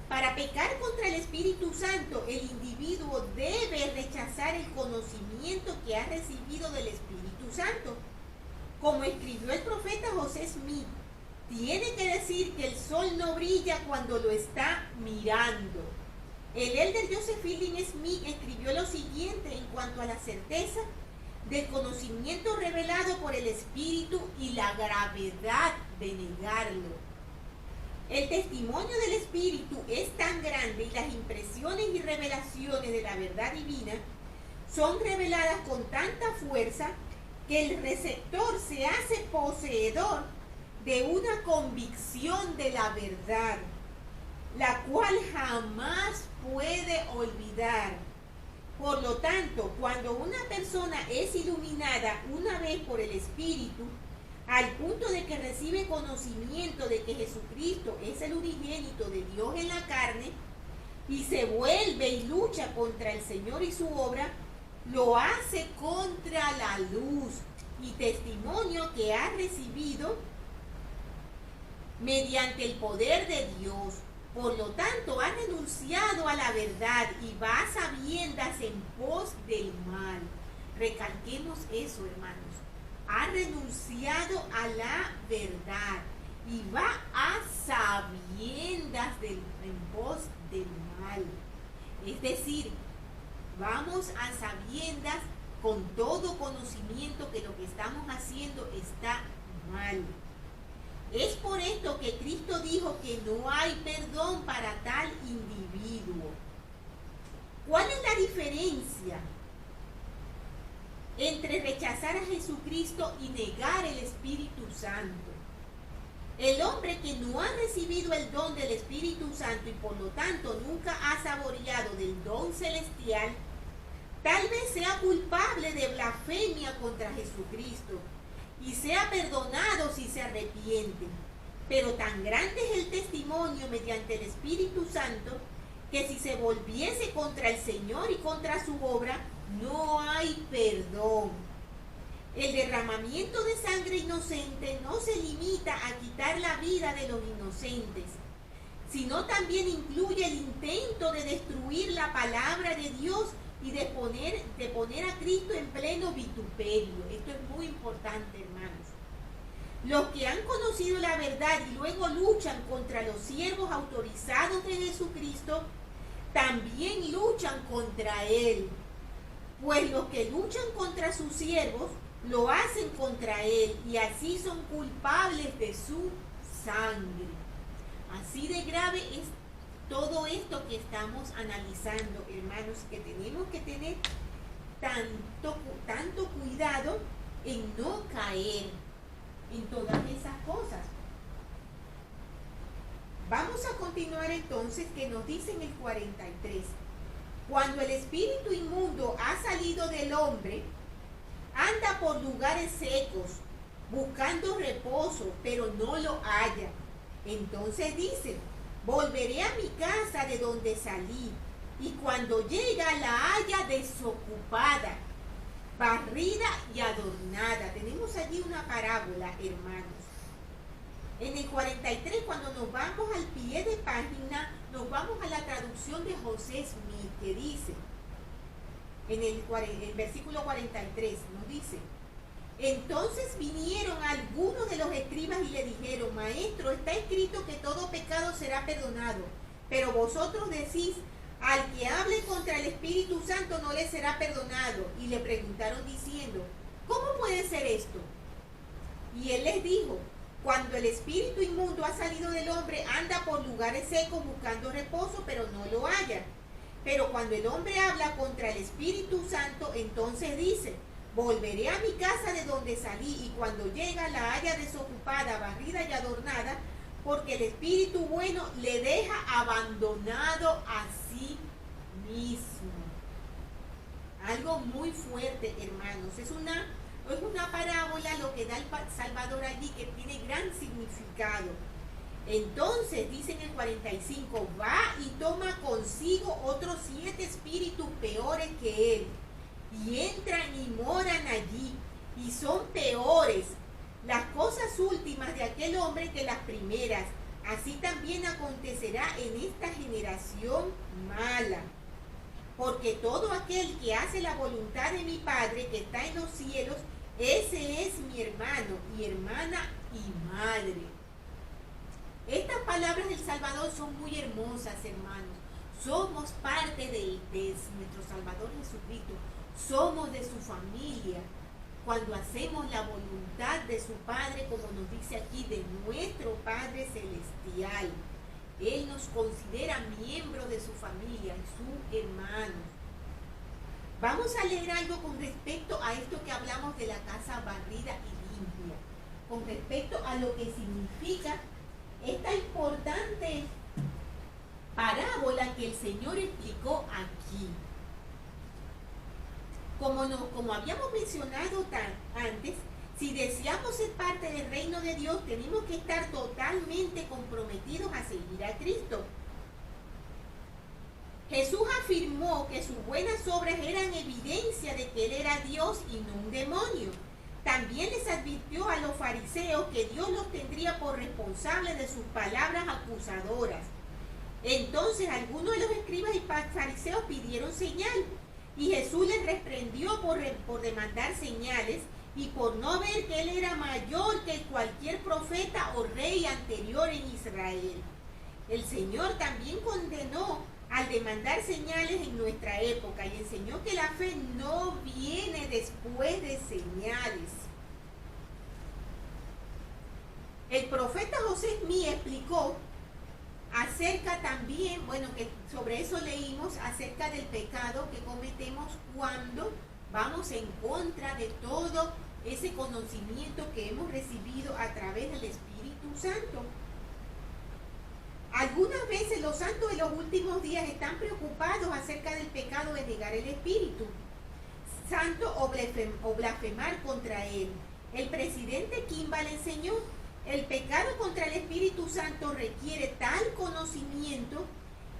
Para pecar contra el Espíritu Santo, el individuo debe rechazar el conocimiento que ha recibido del Espíritu Santo. Como escribió el profeta José Smith, tiene que decir que el sol no brilla cuando lo está mirando. El elder Joseph Fielding Smith escribió lo siguiente en cuanto a la certeza del conocimiento revelado por el Espíritu y la gravedad de negarlo. El testimonio del Espíritu es tan grande y las impresiones y revelaciones de la verdad divina son reveladas con tanta fuerza que el receptor se hace poseedor de una convicción de la verdad, la cual jamás puede olvidar. Por lo tanto, cuando una persona es iluminada una vez por el Espíritu, al punto de que recibe conocimiento de que Jesucristo es el unigénito de Dios en la carne, y se vuelve y lucha contra el Señor y su obra, lo hace contra la luz y testimonio que ha recibido mediante el poder de Dios. Por lo tanto, ha renunciado a la verdad y va a sabiendas en pos del mal. Recalquemos eso, hermanos. Ha renunciado a la verdad y va a sabiendas en pos del mal. Es decir, vamos a sabiendas con todo conocimiento que lo que estamos haciendo está mal. Es por esto que Cristo dijo que no hay perdón para tal individuo. ¿Cuál es la diferencia entre rechazar a Jesucristo y negar el Espíritu Santo? El hombre que no ha recibido el don del Espíritu Santo y por lo tanto nunca ha saboreado del don celestial, tal vez sea culpable de blasfemia contra Jesucristo y sea perdonado si se arrepiente. Pero tan grande es el testimonio mediante el Espíritu Santo que si se volviese contra el Señor y contra su obra, no hay perdón. El derramamiento de sangre inocente no se limita a quitar la vida de los inocentes, sino también incluye el intento de destruir la palabra de Dios y de poner a Cristo en pleno vituperio. Esto es muy importante, hermanos. Los que han conocido la verdad y luego luchan contra los siervos autorizados de Jesucristo, también luchan contra Él. Pues los que luchan contra sus siervos, lo hacen contra Él y así son culpables de su sangre. Así de grave es todo esto que estamos analizando, hermanos, que tenemos que tener tanto cuidado en no caer en todas esas cosas. Vamos a continuar entonces, que nos dice en el 43. Cuando el espíritu inmundo ha salido del hombre, anda por lugares secos, buscando reposo, pero no lo halla. Entonces dice: volveré a mi casa de donde salí, y cuando llega la halla desocupada, barrida y adornada. Tenemos allí una parábola, hermanos. En el 43, cuando nos vamos al pie de página, nos vamos a la traducción de José Smith, que dice, en el versículo 43, nos dice: entonces vinieron algunos de los escribas y le dijeron: maestro, está escrito que todo pecado será perdonado, pero vosotros decís: al que hable contra el Espíritu Santo no le será perdonado. Y le preguntaron diciendo: ¿cómo puede ser esto? Y él les dijo: cuando el espíritu inmundo ha salido del hombre, anda por lugares secos buscando reposo, pero no lo halla. Pero cuando el hombre habla contra el Espíritu Santo, entonces dice: volveré a mi casa de donde salí, y cuando llega la halla desocupada, barrida y adornada, porque el espíritu bueno le deja abandonado a sí mismo. Algo muy fuerte, hermanos. Es una parábola lo que da el Salvador allí, que tiene gran significado. Entonces, dice en el 45, va y toma consigo otros 7 espíritus peores que él, y entran y moran allí, y son peores las cosas últimas de aquel hombre que las primeras. Así también acontecerá en esta generación mala. Porque todo aquel que hace la voluntad de mi Padre que está en los cielos, ese es mi hermano y hermana y madre. Estas palabras del Salvador son muy hermosas, hermanos. somos parte de nuestro Salvador Jesucristo, somos de su familia. Cuando hacemos la voluntad de su Padre, como nos dice aquí, de nuestro Padre Celestial, Él nos considera miembros de su familia, su hermano. Vamos a leer algo con respecto a esto que hablamos de la casa barrida y limpia, con respecto a lo que significa esta importante parábola que el Señor explicó aquí. Como habíamos mencionado antes, si deseamos ser parte del reino de Dios, tenemos que estar totalmente comprometidos a seguir a Cristo. Jesús afirmó que sus buenas obras eran evidencia de que Él era Dios y no un demonio. También les advirtió a los fariseos que Dios los tendría por responsables de sus palabras acusadoras. Entonces algunos de los escribas y fariseos pidieron señal, y Jesús les reprendió por demandar señales y por no ver que Él era mayor que cualquier profeta o rey anterior en Israel. El Señor también condenó al demandar señales en nuestra época y enseñó que la fe no viene después de señales. El profeta José Smith explicó acerca también, que sobre eso leímos, acerca del pecado que cometemos cuando vamos en contra de todo ese conocimiento que hemos recibido a través del Espíritu Santo. Algunas veces los santos de los últimos días están preocupados acerca del pecado de negar el Espíritu Santo o blasfemar contra él. El presidente Kimball enseñó: el pecado contra el Espíritu Santo requiere tal conocimiento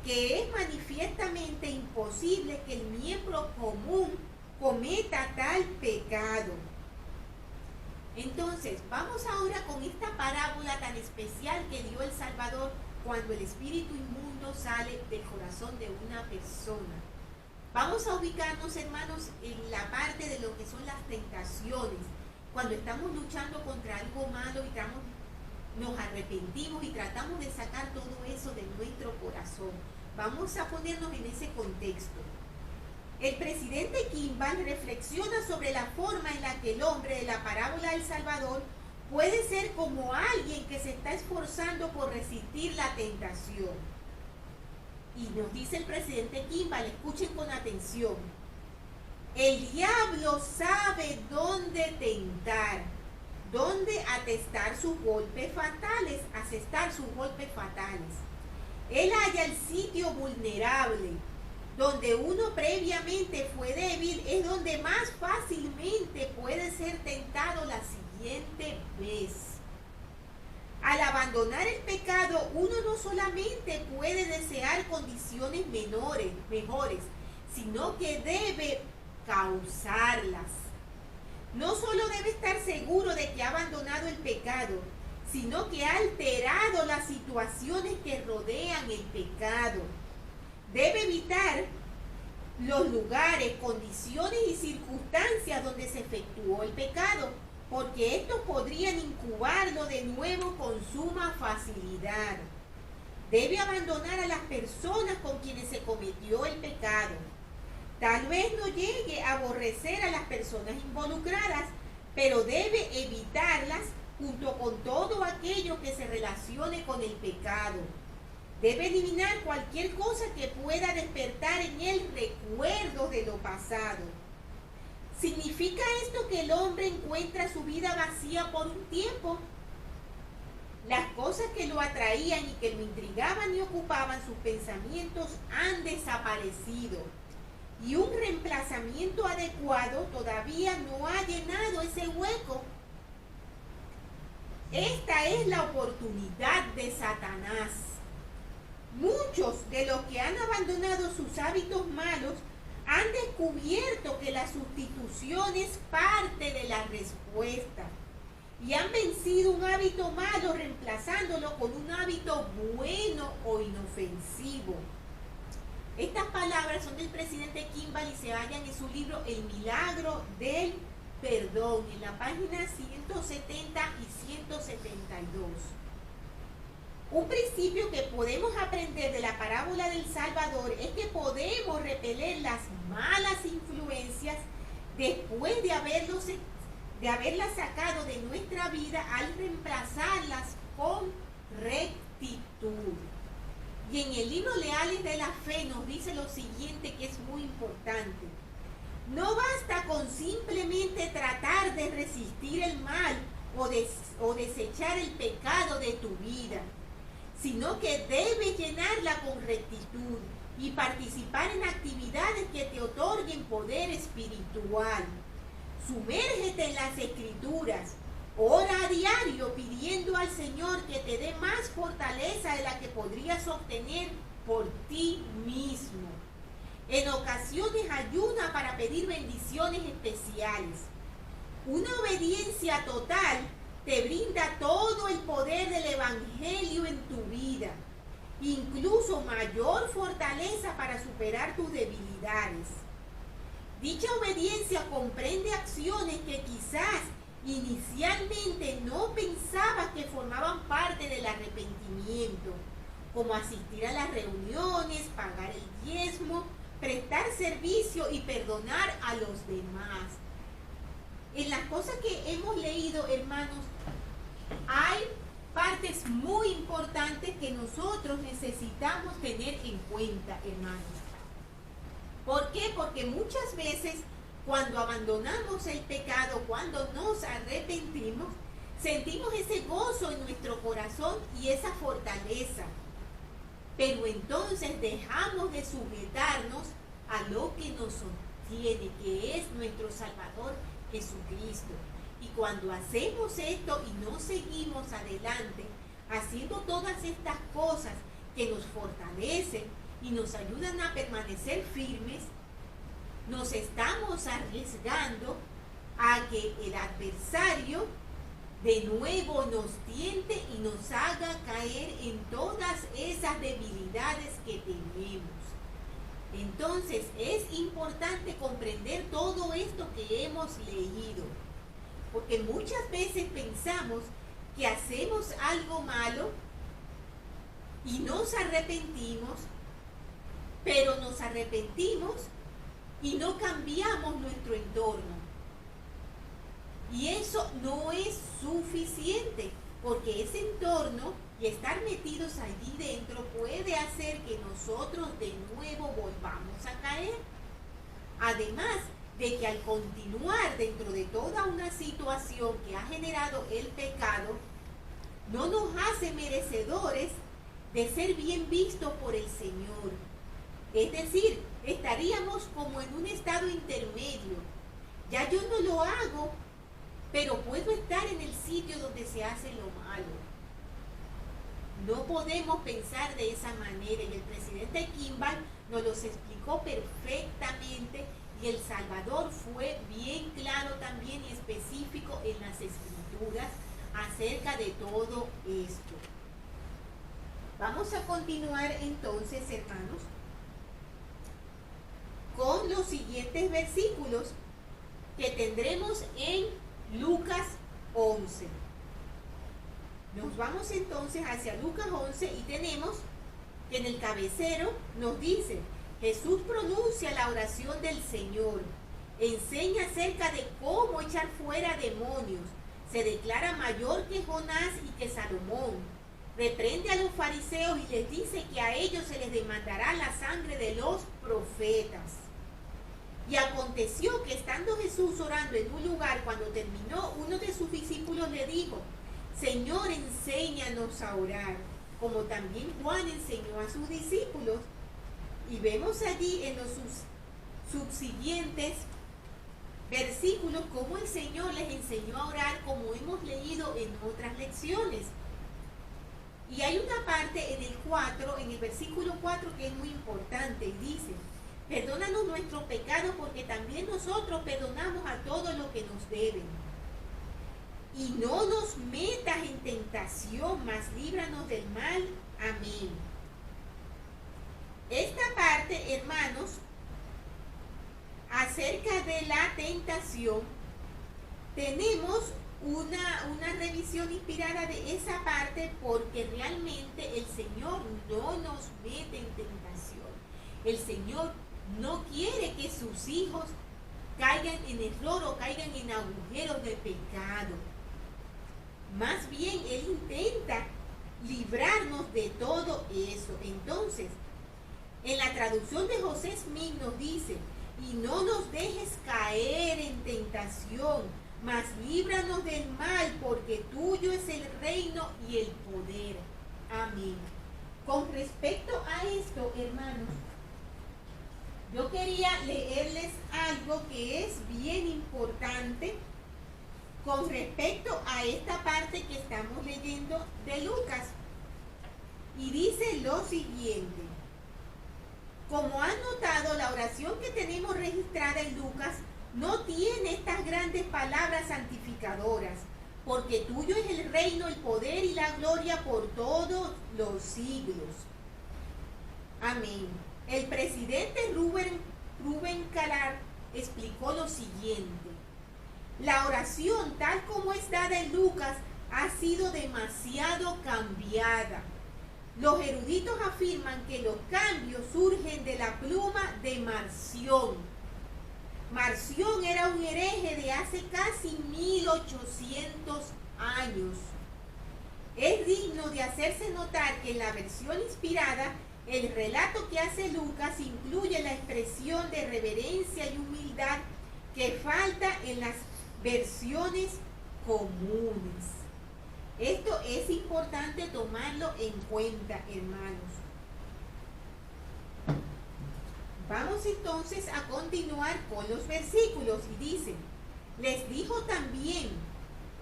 que es manifiestamente imposible que el miembro común cometa tal pecado. Entonces, vamos ahora con esta parábola tan especial que dio el Salvador cuando el espíritu inmundo sale del corazón de una persona. Vamos a ubicarnos, hermanos, en la parte de lo que son las tentaciones, cuando estamos luchando contra algo malo y nos arrepentimos y tratamos de sacar todo eso de nuestro corazón. Vamos a ponernos en ese contexto. El presidente Kimball reflexiona sobre la forma en la que el hombre de la parábola del Salvador puede ser como alguien que se está esforzando por resistir la tentación. Y nos dice el presidente Kimball, escuchen con atención: el diablo sabe dónde tentar, dónde asestar sus golpes fatales. Él halla el sitio vulnerable, donde uno previamente fue débil, es donde más fácilmente puede ser tentado la siguiente vez. Al abandonar el pecado, uno no solamente puede desear condiciones mejores, sino que debe causarlas. No solo debe estar seguro de que ha abandonado el pecado, sino que ha alterado las situaciones que rodean el pecado. Debe evitar los lugares, condiciones y circunstancias donde se efectuó el pecado, porque estos podrían incubarlo de nuevo con suma facilidad. Debe abandonar a las personas con quienes se cometió el pecado. Tal vez no llegue a aborrecer a las personas involucradas, pero debe evitarlas junto con todo aquello que se relacione con el pecado. Debe eliminar cualquier cosa que pueda despertar en él recuerdos de lo pasado. ¿Significa esto que el hombre encuentra su vida vacía por un tiempo? Las cosas que lo atraían y que lo intrigaban y ocupaban sus pensamientos han desaparecido, y un reemplazamiento adecuado todavía no ha llenado ese hueco. Esta es la oportunidad de Satanás. Muchos de los que han abandonado sus hábitos malos han descubierto que la sustitución es parte de la respuesta y han vencido un hábito malo reemplazándolo con un hábito bueno o inofensivo. Estas palabras son del presidente Kimball y se hallan en su libro El Milagro del Perdón, en la página 170 y 172. Un principio que podemos aprender de la parábola del Salvador es que podemos repeler las malas influencias después de haberlas sacado de nuestra vida al reemplazarlas con rectitud. Y en el libro Leales de la Fe nos dice lo siguiente, que es muy importante. No basta con simplemente tratar de resistir el mal o desechar el pecado de tu vida, sino que debes llenarla con rectitud y participar en actividades que te otorguen poder espiritual. Sumérgete en las Escrituras, ora a diario pidiendo al Señor que te dé más fortaleza de la que podrías obtener por ti mismo. En ocasiones ayuna para pedir bendiciones especiales. Una obediencia total te brinda todo el poder del Evangelio en tu vida, incluso mayor fortaleza para superar tus debilidades. Dicha obediencia comprende acciones que quizás inicialmente no pensabas que formaban parte del arrepentimiento, como asistir a las reuniones, pagar el diezmo, prestar servicio y perdonar a los demás. En las cosas que hemos leído, hermanos, hay partes muy importantes que nosotros necesitamos tener en cuenta, hermanos. ¿Por qué? Porque muchas veces cuando abandonamos el pecado, cuando nos arrepentimos, sentimos ese gozo en nuestro corazón y esa fortaleza. Pero entonces dejamos de sujetarnos a lo que nos sostiene, que es nuestro Salvador Jesucristo. Y cuando hacemos esto y no seguimos adelante, haciendo todas estas cosas que nos fortalecen y nos ayudan a permanecer firmes, nos estamos arriesgando a que el adversario de nuevo nos tiente y nos haga caer en todas esas debilidades que tenemos. Entonces es importante comprender todo esto que hemos leído, porque muchas veces pensamos que hacemos algo malo y nos arrepentimos, pero nos arrepentimos y no cambiamos nuestro entorno. Y eso no es suficiente, porque ese entorno y estar metidos allí dentro puede hacer que nosotros de nuevo volvamos a caer. Además de que al continuar dentro de toda una situación que ha generado el pecado, no nos hace merecedores de ser bien vistos por el Señor. Es decir, estaríamos como en un estado intermedio. Ya yo no lo hago, pero puedo estar en el sitio donde se hace lo malo. No podemos pensar de esa manera, y el presidente Kimball nos los explicó perfectamente, y el Salvador fue bien claro también y específico en las Escrituras acerca de todo esto. Vamos a continuar entonces, hermanos, con los siguientes versículos que tendremos en Lucas 11. Nos vamos entonces hacia Lucas 11 y tenemos que en el cabecero nos dice: Jesús pronuncia la oración del Señor, enseña acerca de cómo echar fuera demonios, se declara mayor que Jonás y que Salomón, reprende a los fariseos y les dice que a ellos se les demandará la sangre de los profetas. Y aconteció que estando Jesús orando en un lugar, cuando terminó, uno de sus discípulos le dijo: Señor, enséñanos a orar, como también Juan enseñó a sus discípulos. Y vemos allí en los subsiguientes versículos cómo el Señor les enseñó a orar, como hemos leído en otras lecciones. Y hay una parte en el versículo 4 que es muy importante, y dice: perdónanos nuestros pecados, porque también nosotros perdonamos a todos los que nos deben. Y no nos metas en tentación, mas líbranos del mal. Amén. Esta parte, hermanos, acerca de la tentación, tenemos una revisión inspirada de esa parte, porque realmente el Señor no nos mete en tentación. El Señor no quiere que sus hijos caigan en error o caigan en agujeros de pecado. Más bien, Él intenta librarnos de todo eso. Entonces, en la traducción de José Smith nos dice: y no nos dejes caer en tentación, mas líbranos del mal, porque tuyo es el reino y el poder. Amén. Con respecto a esto, hermanos, yo quería leerles algo que es bien importante con respecto a esta parte que estamos leyendo de Lucas. Y dice lo siguiente: como han notado, la oración que tenemos registrada en Lucas no tiene estas grandes palabras santificadoras, porque tuyo es el reino, el poder y la gloria por todos los siglos. Amén. El presidente Rubén Calar explicó lo siguiente: la oración tal como es dada en Lucas ha sido demasiado cambiada. Los eruditos afirman que los cambios surgen de la pluma de Marción. Marción era un hereje de hace casi 1800 años. Es digno de hacerse notar que en la versión inspirada, el relato que hace Lucas incluye la expresión de reverencia y humildad que falta en las versiones comunes. Esto es importante tomarlo en cuenta, hermanos. Vamos entonces a continuar con los versículos y dice: les dijo también,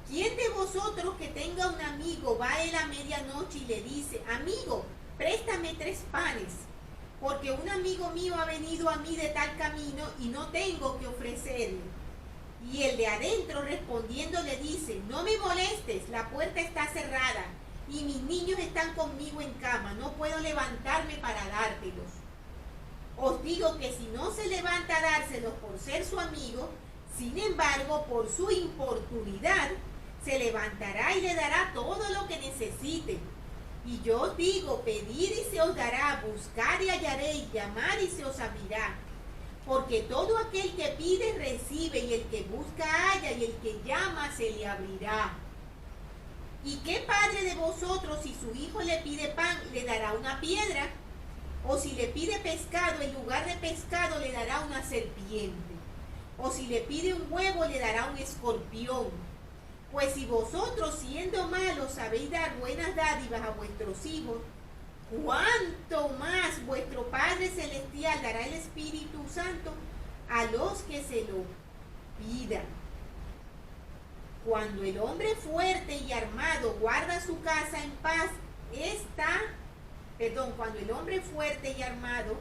¿quién de vosotros que tenga un amigo va a él a medianoche y le dice: amigo, préstame 3 panes, porque un amigo mío ha venido a mí de tal camino y no tengo que ofrecerle? Y el de adentro respondiendo le dice: no me molestes, la puerta está cerrada y mis niños están conmigo en cama, no puedo levantarme para dártelos. Os digo que si no se levanta a dárselos por ser su amigo, sin embargo, por su importunidad, se levantará y le dará todo lo que necesite. Y yo os digo, pedid y se os dará, buscar y hallaréis, llamar y se os abrirá. Porque todo aquel que pide recibe, y el que busca halla, y el que llama se le abrirá. ¿Y qué padre de vosotros, si su hijo le pide pan, le dará una piedra? O si le pide pescado, en lugar de pescado le dará una serpiente. O si le pide un huevo, le dará un escorpión. Pues si vosotros, siendo malos, sabéis dar buenas dádivas a vuestros hijos, ¿cuánto más vuestro Padre Celestial dará el Espíritu Santo a los que se lo pidan? Cuando el hombre fuerte y armado guarda su casa en paz, cuando el hombre fuerte y armado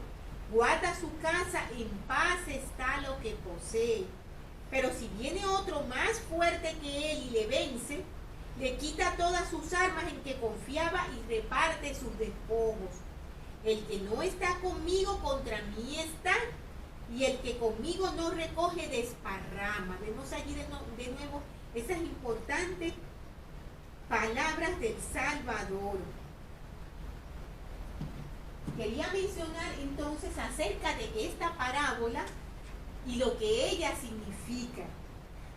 guarda su casa, en paz está lo que posee. Pero si viene otro más fuerte que él y le vence, le quita todas sus armas en que confiaba y reparte sus despojos. El que no está conmigo contra mí está, y el que conmigo no recoge desparrama. Vemos allí de nuevo esas importantes palabras del Salvador. Quería mencionar entonces acerca de esta parábola y lo que ella significa.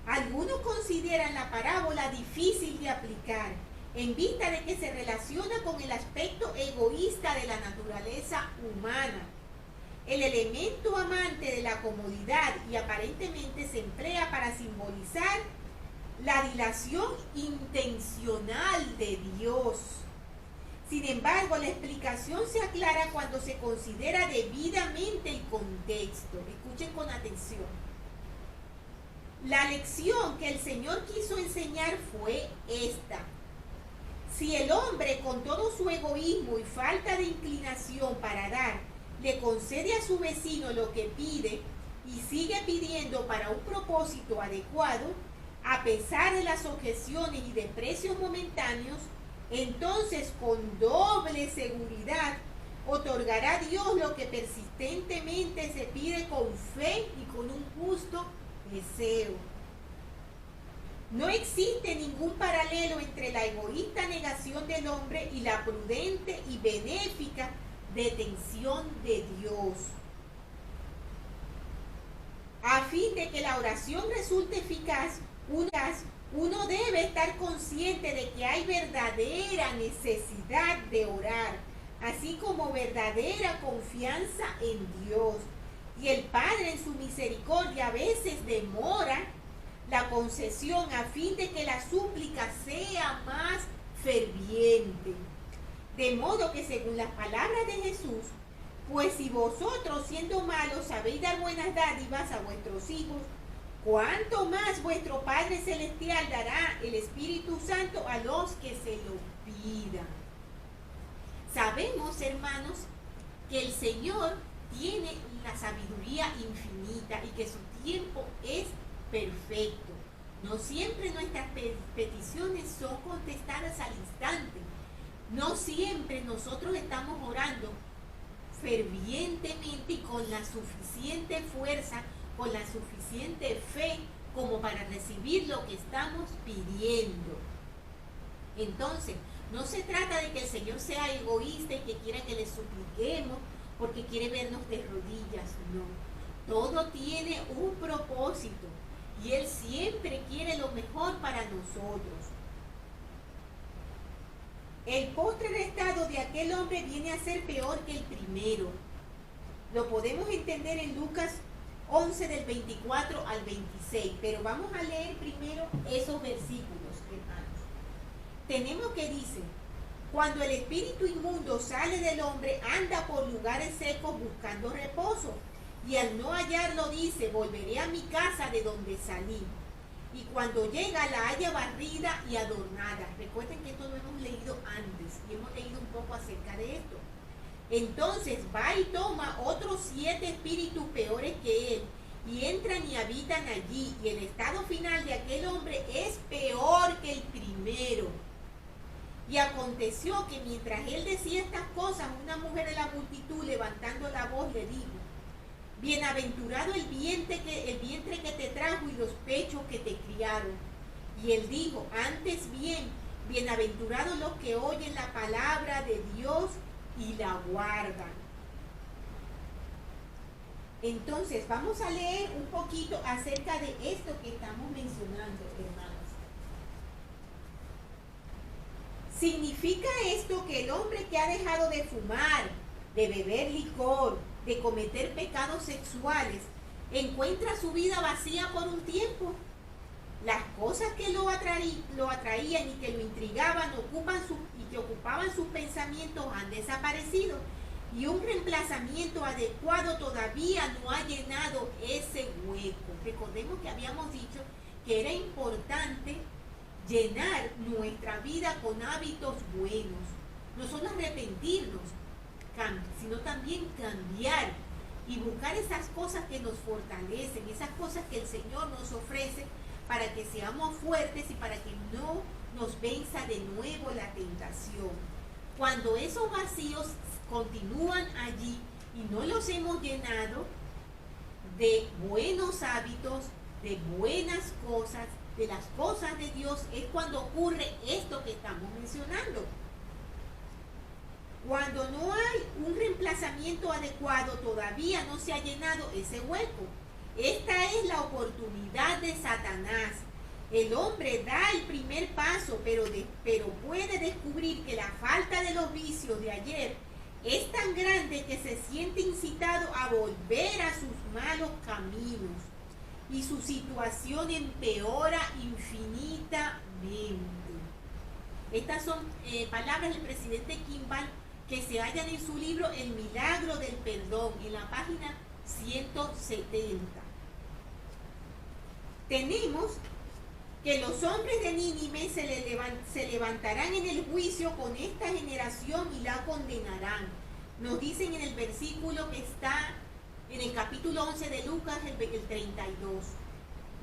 Algunos consideran la parábola difícil de aplicar, en vista de que se relaciona con el aspecto egoísta de la naturaleza humana. El elemento amante de la comodidad y aparentemente se emplea para simbolizar la dilación intencional de Dios. Sin embargo, la explicación se aclara cuando se considera debidamente el contexto. Escuchen con atención. La lección que el Señor quiso enseñar fue esta: si el hombre, con todo su egoísmo y falta de inclinación para dar, le concede a su vecino lo que pide y sigue pidiendo para un propósito adecuado, a pesar de las objeciones y desprecios momentáneos, entonces con doble seguridad otorgará Dios lo que persistentemente se pide con fe y con un justo deseo. No existe ningún paralelo entre la egoísta negación del hombre y la prudente y benéfica detención de Dios. A fin de que la oración resulte eficaz, uno debe estar consciente de que hay verdadera necesidad de orar, así como verdadera confianza en Dios. Y el Padre en su misericordia a veces demora la concesión a fin de que la súplica sea más ferviente. De modo que según las palabras de Jesús, pues si vosotros siendo malos sabéis dar buenas dádivas a vuestros hijos, ¿cuánto más vuestro Padre Celestial dará el Espíritu Santo a los que se lo pidan? Sabemos, hermanos, que el Señor tiene la sabiduría infinita y que su tiempo es perfecto. No siempre nuestras peticiones son contestadas al instante. No siempre nosotros estamos orando fervientemente y con la suficiente fuerza, con la suficiente fe como para recibir lo que estamos pidiendo. Entonces, no se trata de que el Señor sea egoísta y que quiera que le supliquemos porque quiere vernos de rodillas, no. Todo tiene un propósito y Él siempre quiere lo mejor para nosotros. El postrer estado de aquel hombre viene a ser peor que el primero. Lo podemos entender en Lucas 11 del 24 al 26, pero vamos a leer primero esos versículos, hermanos. Tenemos que dice, cuando el espíritu inmundo sale del hombre, anda por lugares secos buscando reposo, y al no hallarlo dice, volveré a mi casa de donde salí. Y cuando llega la halla barrida y adornada. Recuerden que esto lo hemos leído antes y hemos leído un poco acerca de esto. Entonces va y toma otros 7 espíritus peores que él y entran y habitan allí. Y el estado final de aquel hombre es peor que el primero. Y aconteció que mientras él decía estas cosas, una mujer de la multitud levantando la voz le dijo, bienaventurado el vientre que te trajo y los pechos que te criaron. Y él dijo, antes bien, bienaventurados los que oyen la palabra de Dios y la guardan. Entonces, vamos a leer un poquito acerca de esto que estamos mencionando, hermanos. ¿Significa esto que el hombre que ha dejado de fumar, de beber licor, de cometer pecados sexuales, encuentra su vida vacía por un tiempo? Las cosas que lo atraían y que lo intrigaban y que ocupaban sus pensamientos han desaparecido, y un reemplazamiento adecuado todavía no ha llenado ese hueco. Recordemos que habíamos dicho que era importante llenar nuestra vida con hábitos buenos, no solo arrepentirnos, sino también cambiar y buscar esas cosas que nos fortalecen, esas cosas que el Señor nos ofrece para que seamos fuertes y para que no nos venza de nuevo la tentación. Cuando esos vacíos continúan allí y no los hemos llenado de buenos hábitos, de buenas cosas, de las cosas de Dios, es cuando ocurre esto que estamos mencionando. Cuando no hay un reemplazamiento adecuado, todavía no se ha llenado ese hueco. Esta es la oportunidad de Satanás. El hombre da el primer paso, pero puede descubrir que la falta de los vicios de ayer es tan grande que se siente incitado a volver a sus malos caminos y su situación empeora infinitamente. Estas son palabras del presidente Kimball que se hallan en su libro El Milagro del Perdón, en la página 170. Tenemos que los hombres de Nínive se levantarán en el juicio con esta generación y la condenarán. Nos dicen en el versículo que está en el capítulo 11 de Lucas, el 32.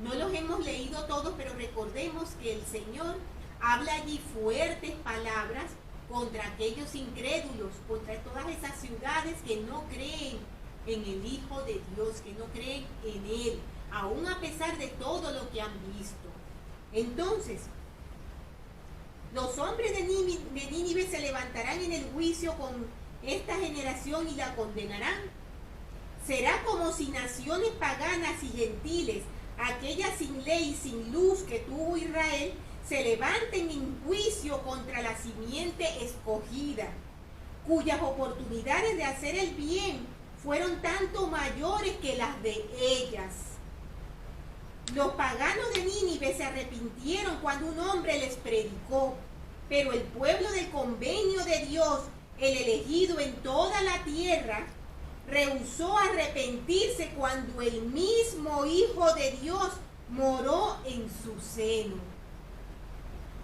No los hemos leído todos, pero recordemos que el Señor habla allí fuertes palabras contra aquellos incrédulos, contra todas esas ciudades que no creen en el Hijo de Dios, que no creen en Él, aún a pesar de todo lo que han visto. Entonces, los hombres de Nínive se levantarán en el juicio con esta generación y la condenarán. Será como si naciones paganas y gentiles, aquellas sin ley y sin luz que tuvo Israel, se levanten en juicio contra la simiente escogida, cuyas oportunidades de hacer el bien fueron tanto mayores que las de ellas. Los paganos de Nínive se arrepintieron cuando un hombre les predicó, pero el pueblo del convenio de Dios, el elegido en toda la tierra, rehusó arrepentirse cuando el mismo Hijo de Dios moró en su seno.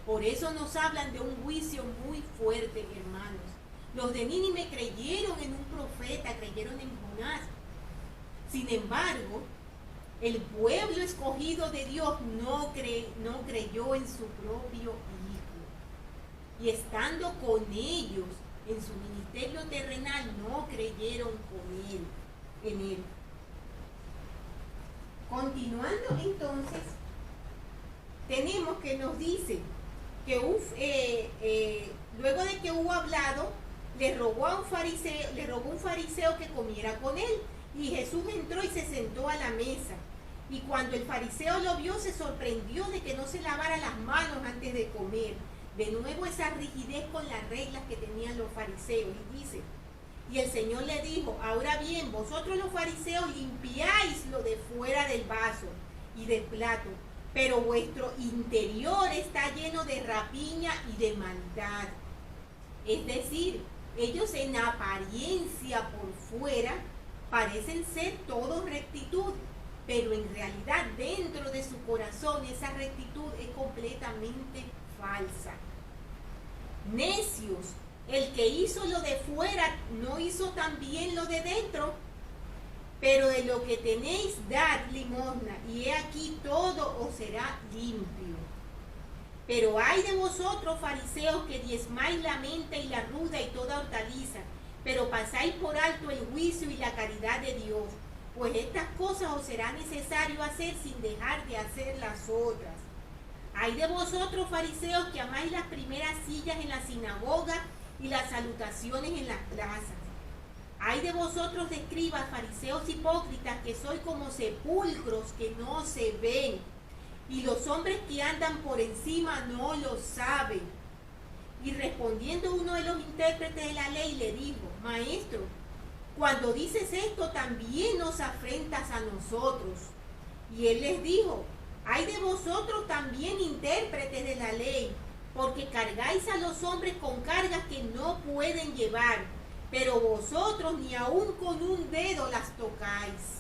Por eso nos hablan de un juicio muy fuerte, hermanos. Los de Nínive creyeron en un profeta, creyeron en Jonás. Sin embargo, el pueblo escogido de Dios no creyó en su propio Hijo. Y estando con ellos en su ministerio terrenal, no creyeron en él. Continuando entonces, tenemos que nos dice que luego de que hubo hablado, le rogó un fariseo que comiera con él. Y Jesús entró y se sentó a la mesa. Y cuando el fariseo lo vio, se sorprendió de que no se lavara las manos antes de comer. De nuevo esa rigidez con las reglas que tenían los fariseos. Y dice, y el Señor le dijo, ahora bien, vosotros los fariseos limpiáis lo de fuera del vaso y del plato, pero vuestro interior está lleno de rapiña y de maldad. Es decir, ellos en apariencia por fuera parecen ser todo rectitud, pero en realidad dentro de su corazón esa rectitud es completamente falsa. Necios, el que hizo lo de fuera no hizo también lo de dentro. Pero de lo que tenéis dad limosna, y he aquí todo os será limpio. Pero hay de vosotros, fariseos, que diezmáis la menta y la ruda y toda hortaliza, pero pasáis por alto el juicio y la caridad de Dios, pues estas cosas os será necesario hacer sin dejar de hacer las otras. Hay de vosotros, fariseos, que amáis las primeras sillas en la sinagoga y las salutaciones en las plazas. Hay de vosotros, escribas, fariseos hipócritas, que sois como sepulcros que no se ven, y los hombres que andan por encima no lo saben. Y respondiendo uno de los intérpretes de la ley le dijo, Maestro, cuando dices esto también nos afrentas a nosotros. Y él les dijo, hay de vosotros también intérpretes de la ley, porque cargáis a los hombres con cargas que no pueden llevar, pero vosotros ni aun con un dedo las tocáis.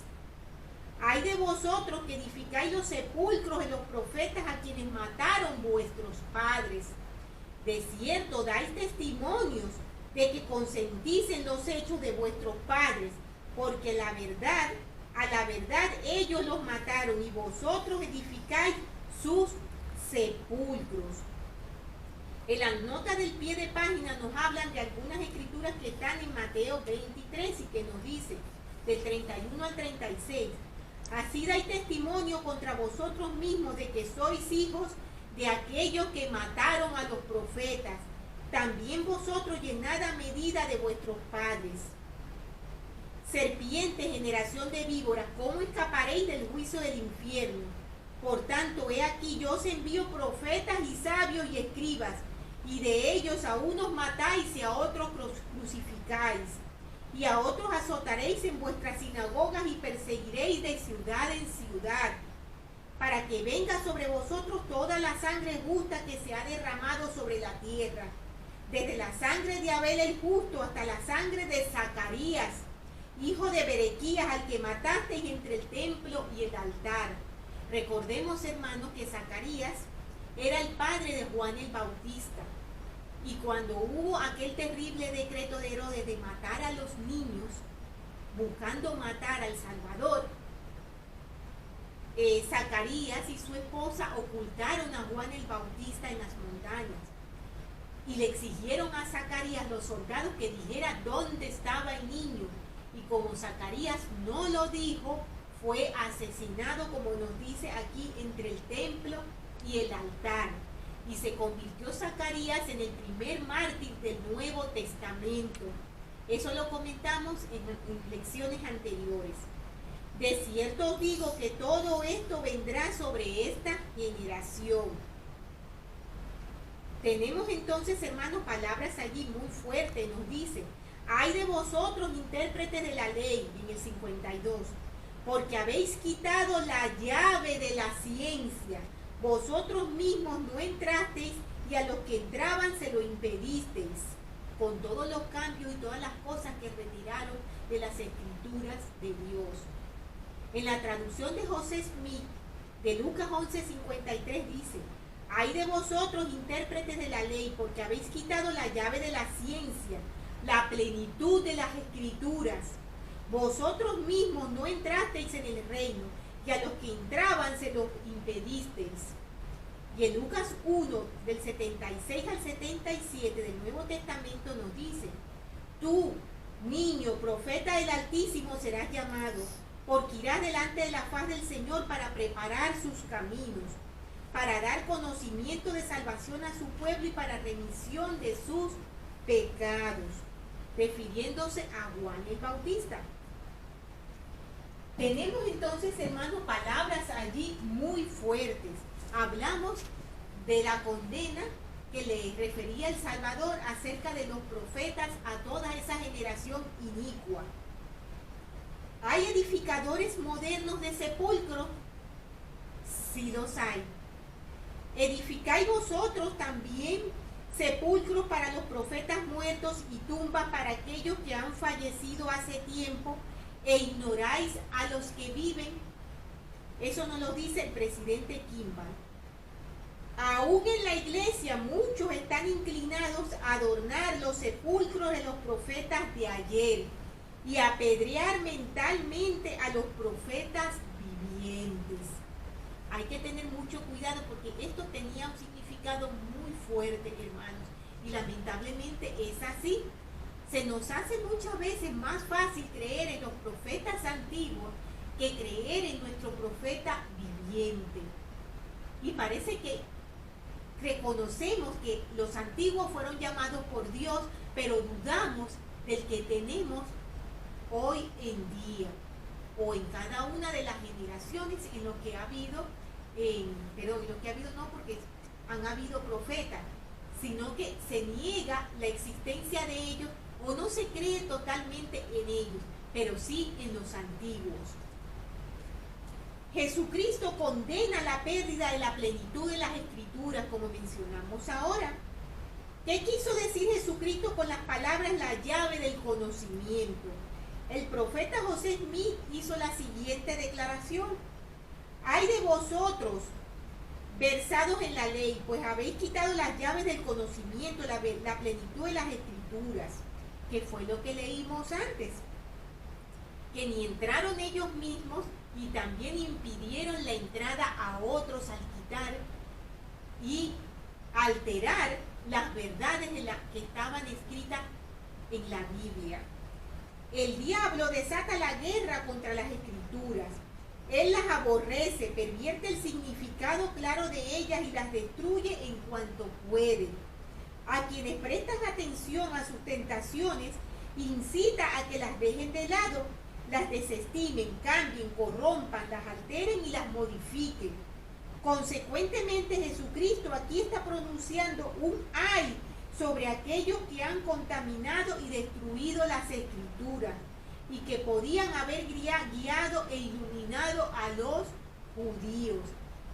Hay de vosotros que edificáis los sepulcros de los profetas a quienes mataron vuestros padres. De cierto dais testimonios de que consentís en los hechos de vuestros padres, porque a la verdad ellos los mataron y vosotros edificáis sus sepulcros. En las notas del pie de página nos hablan de algunas escrituras que están en Mateo 23 y que nos dice, del 31 al 36, así dais testimonio contra vosotros mismos de que sois hijos de aquellos que mataron a los profetas. También vosotros llenad a medida de vuestros padres. Serpientes, generación de víboras, ¿cómo escaparéis del juicio del infierno? Por tanto, he aquí yo os envío profetas y sabios y escribas, y de ellos a unos matáis y a otros crucificáis, y a otros azotaréis en vuestras sinagogas y perseguiréis de ciudad en ciudad, para que venga sobre vosotros toda la sangre justa que se ha derramado sobre la tierra, desde la sangre de Abel el justo hasta la sangre de Zacarías, hijo de Berequías, al que matasteis entre el templo y el altar. Recordemos, hermanos, que Zacarías era el padre de Juan el Bautista. Y cuando hubo aquel terrible decreto de Herodes de matar a los niños, buscando matar al Salvador, Zacarías y su esposa ocultaron a Juan el Bautista en las montañas. Y le exigieron a Zacarías, los soldados, que dijera dónde estaba el niño. Y como Zacarías no lo dijo, fue asesinado, como nos dice aquí, entre el templo y el altar. Y se convirtió Zacarías en el primer mártir del Nuevo Testamento. Eso lo comentamos en lecciones anteriores. De cierto os digo que todo esto vendrá sobre esta generación. Tenemos entonces, hermanos, palabras allí muy fuertes. Nos dice: ay de vosotros, intérpretes de la ley, en el 52, porque habéis quitado la llave de la ciencia. Vosotros mismos no entrasteis, y a los que entraban se lo impedisteis, con todos los cambios y todas las cosas que retiraron de las escrituras de Dios. En la traducción de José Smith, de Lucas 11:53, dice: ay de vosotros, intérpretes de la ley, porque habéis quitado la llave de la ciencia, la plenitud de las escrituras. Vosotros mismos no entrasteis en el reino, y a los que entraban se lo impedisteis. Y en Lucas 1, del 76 al 77 del Nuevo Testamento nos dice: tú, niño, profeta del Altísimo serás llamado, porque irás delante de la faz del Señor para preparar sus caminos, para dar conocimiento de salvación a su pueblo y para remisión de sus pecados, refiriéndose a Juan el Bautista. Tenemos entonces, hermanos, palabras allí muy fuertes. Hablamos de la condena que le refería el Salvador acerca de los profetas a toda esa generación inicua. ¿Hay edificadores modernos de sepulcros? Sí los hay. ¿Edificáis vosotros también sepulcros para los profetas muertos y tumbas para aquellos que han fallecido hace tiempo, e ignoráis a los que viven? Eso nos lo dice el presidente Kimball. Aún en la iglesia muchos están inclinados a adornar los sepulcros de los profetas de ayer y a apedrear mentalmente a los profetas vivientes. Hay que tener mucho cuidado porque esto tenía un significado muy fuerte, hermanos, y lamentablemente es así. Se nos hace muchas veces más fácil creer en los profetas antiguos que creer en nuestro profeta viviente. Y parece que reconocemos que los antiguos fueron llamados por Dios, pero dudamos del que tenemos hoy en día, o en cada una de las generaciones en lo que ha habido, no porque han habido profetas, sino que se niega la existencia de ellos o no se cree totalmente en ellos, pero sí en los antiguos. Jesucristo condena la pérdida de la plenitud de las escrituras, como mencionamos ahora. ¿Qué quiso decir Jesucristo con las palabras la llave del conocimiento? El profeta José Smith hizo la siguiente declaración: ay de vosotros, versados en la ley, pues habéis quitado las llaves del conocimiento, la plenitud de las escrituras, que fue lo que leímos antes, que ni entraron ellos mismos y también impidieron la entrada a otros al quitar y alterar las verdades de las que estaban escritas en la Biblia. El diablo desata la guerra contra las escrituras. Él las aborrece, pervierte el significado claro de ellas y las destruye en cuanto puede. A quienes prestan atención a sus tentaciones, incita a que las dejen de lado, las desestimen, cambien, corrompan, las alteren y las modifiquen. Consecuentemente, Jesucristo aquí está pronunciando un ay sobre aquellos que han contaminado y destruido las escrituras y que podían haber guiado e iluminado a los judíos.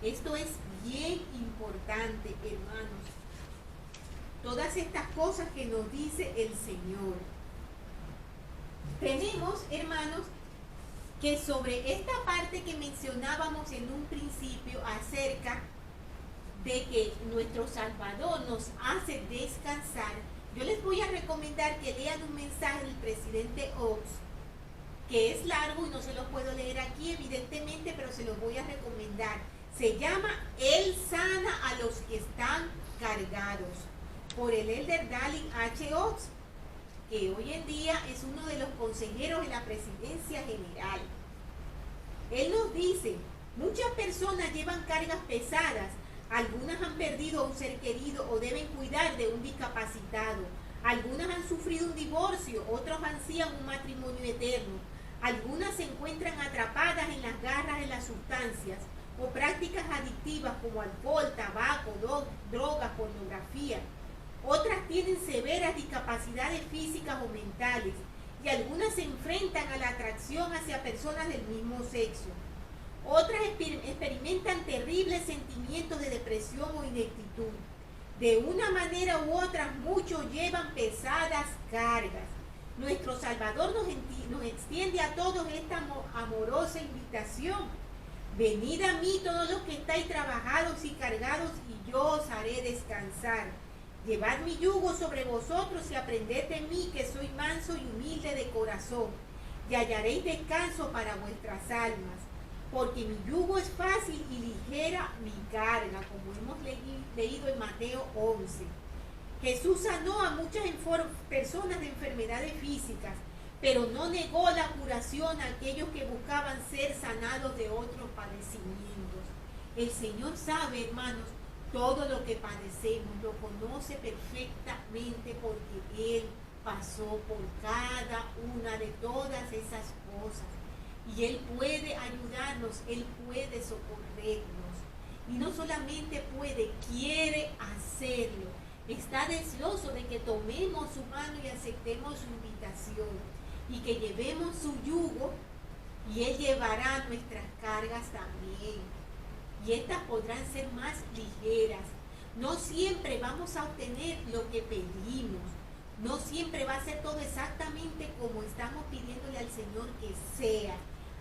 Esto es bien importante, hermanos. Todas estas cosas que nos dice el Señor. Tenemos, hermanos, que sobre esta parte que mencionábamos en un principio acerca de que nuestro Salvador nos hace descansar, yo les voy a recomendar que lean un mensaje del presidente Oaks, que es largo y no se lo puedo leer aquí evidentemente, pero se los voy a recomendar. Se llama Él sana a los que están cargados, por el elder Dallin H. Oaks, que hoy en día es uno de los consejeros de la presidencia general. Él nos dice: muchas personas llevan cargas pesadas, Algunas han perdido a un ser querido o deben cuidar de un discapacitado. Algunas han sufrido un divorcio, otros ansían un matrimonio eterno. Algunas se encuentran atrapadas en las garras de las sustancias o prácticas adictivas como alcohol, tabaco, drogas, pornografía. Otras tienen severas discapacidades físicas o mentales y algunas se enfrentan a la atracción hacia personas del mismo sexo. Otras experimentan terribles sentimientos de depresión o ineptitud. De una manera u otra, muchos llevan pesadas cargas. Nuestro Salvador nos extiende a todos esta amorosa invitación. Venid a mí todos los que estáis trabajados y cargados, y yo os haré descansar. Llevad mi yugo sobre vosotros y aprended de mí, que soy manso y humilde de corazón, y hallaréis descanso para vuestras almas. Porque mi yugo es fácil y ligera mi carga, como hemos leído en Mateo 11. Jesús sanó a muchas personas de enfermedades físicas, pero no negó la curación a aquellos que buscaban ser sanados de otros padecimientos. El Señor sabe, hermanos, todo lo que padecemos, lo conoce perfectamente porque Él pasó por cada una de todas esas cosas. Y Él puede ayudarnos, Él puede socorrernos. Y no solamente puede, quiere hacerlo. Está deseoso de que tomemos su mano y aceptemos su invitación. Y que llevemos su yugo y Él llevará nuestras cargas también. Y estas podrán ser más ligeras. No siempre vamos a obtener lo que pedimos. No siempre va a ser todo exactamente como estamos pidiéndole al Señor que sea.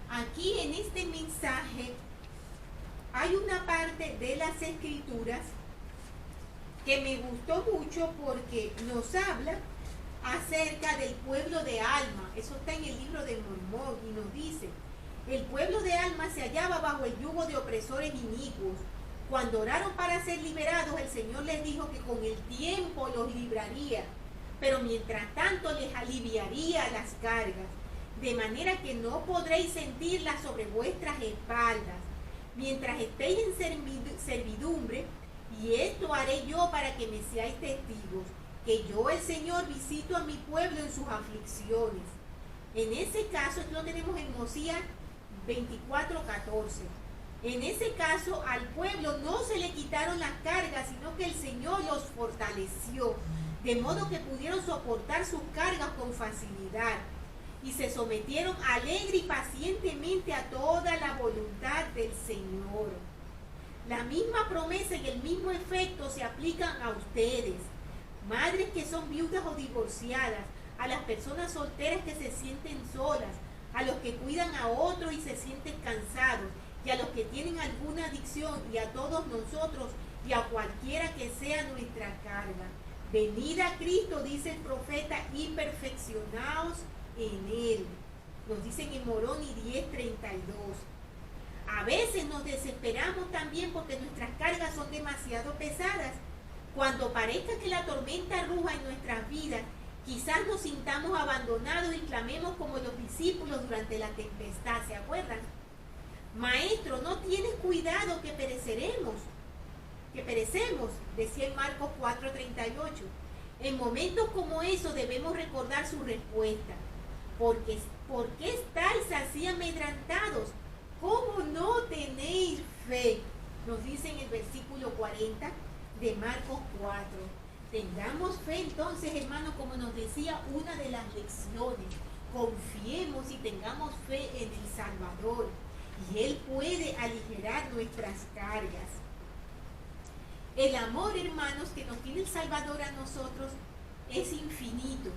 Aquí en este mensaje hay una parte de las Escrituras que me gustó mucho porque nos habla acerca del pueblo de Alma. Eso está en el libro de Mormón y nos dice: el pueblo de Alma se hallaba bajo el yugo de opresores inicuos. Cuando oraron para ser liberados, el Señor les dijo que con el tiempo los libraría, pero mientras tanto les aliviaría las cargas, de manera que no podréis sentirlas sobre vuestras espaldas, mientras estéis en servidumbre, y esto haré yo para que me seáis testigos, que yo, el Señor, visito a mi pueblo en sus aflicciones. En ese caso, esto lo tenemos en Osías 24:14. En ese caso, al pueblo no se le quitaron las cargas, sino que el Señor los fortaleció, de modo que pudieron soportar sus cargas con facilidad, y se sometieron alegre y pacientemente a toda la voluntad del Señor. La misma promesa y el mismo efecto se aplican a ustedes, madres que son viudas o divorciadas, a las personas solteras que se sienten solas, a los que cuidan a otros y se sienten cansados, y a los que tienen alguna adicción, y a todos nosotros, y a cualquiera que sea nuestra carga. Venid a Cristo, dice el profeta, y perfeccionaos en Él. Nos dicen en Moroni 10:32. A veces nos desesperamos también porque nuestras cargas son demasiado pesadas. Cuando parezca que la tormenta ruja en nuestras vidas, quizás nos sintamos abandonados y clamemos como los discípulos durante la tempestad, ¿se acuerdan? Maestro, no tienes cuidado que perecemos, decía en Marcos 4:38. En momentos como esos debemos recordar su respuesta. ¿Por qué estáis así amedrentados? ¿Cómo no tenéis fe? Nos dice en el versículo 40 de Marcos 4. Tengamos fe entonces, hermanos, como nos decía una de las lecciones. Confiemos y tengamos fe en el Salvador, y Él puede aligerar nuestras cargas. El amor, hermanos, que nos tiene el Salvador a nosotros es infinito.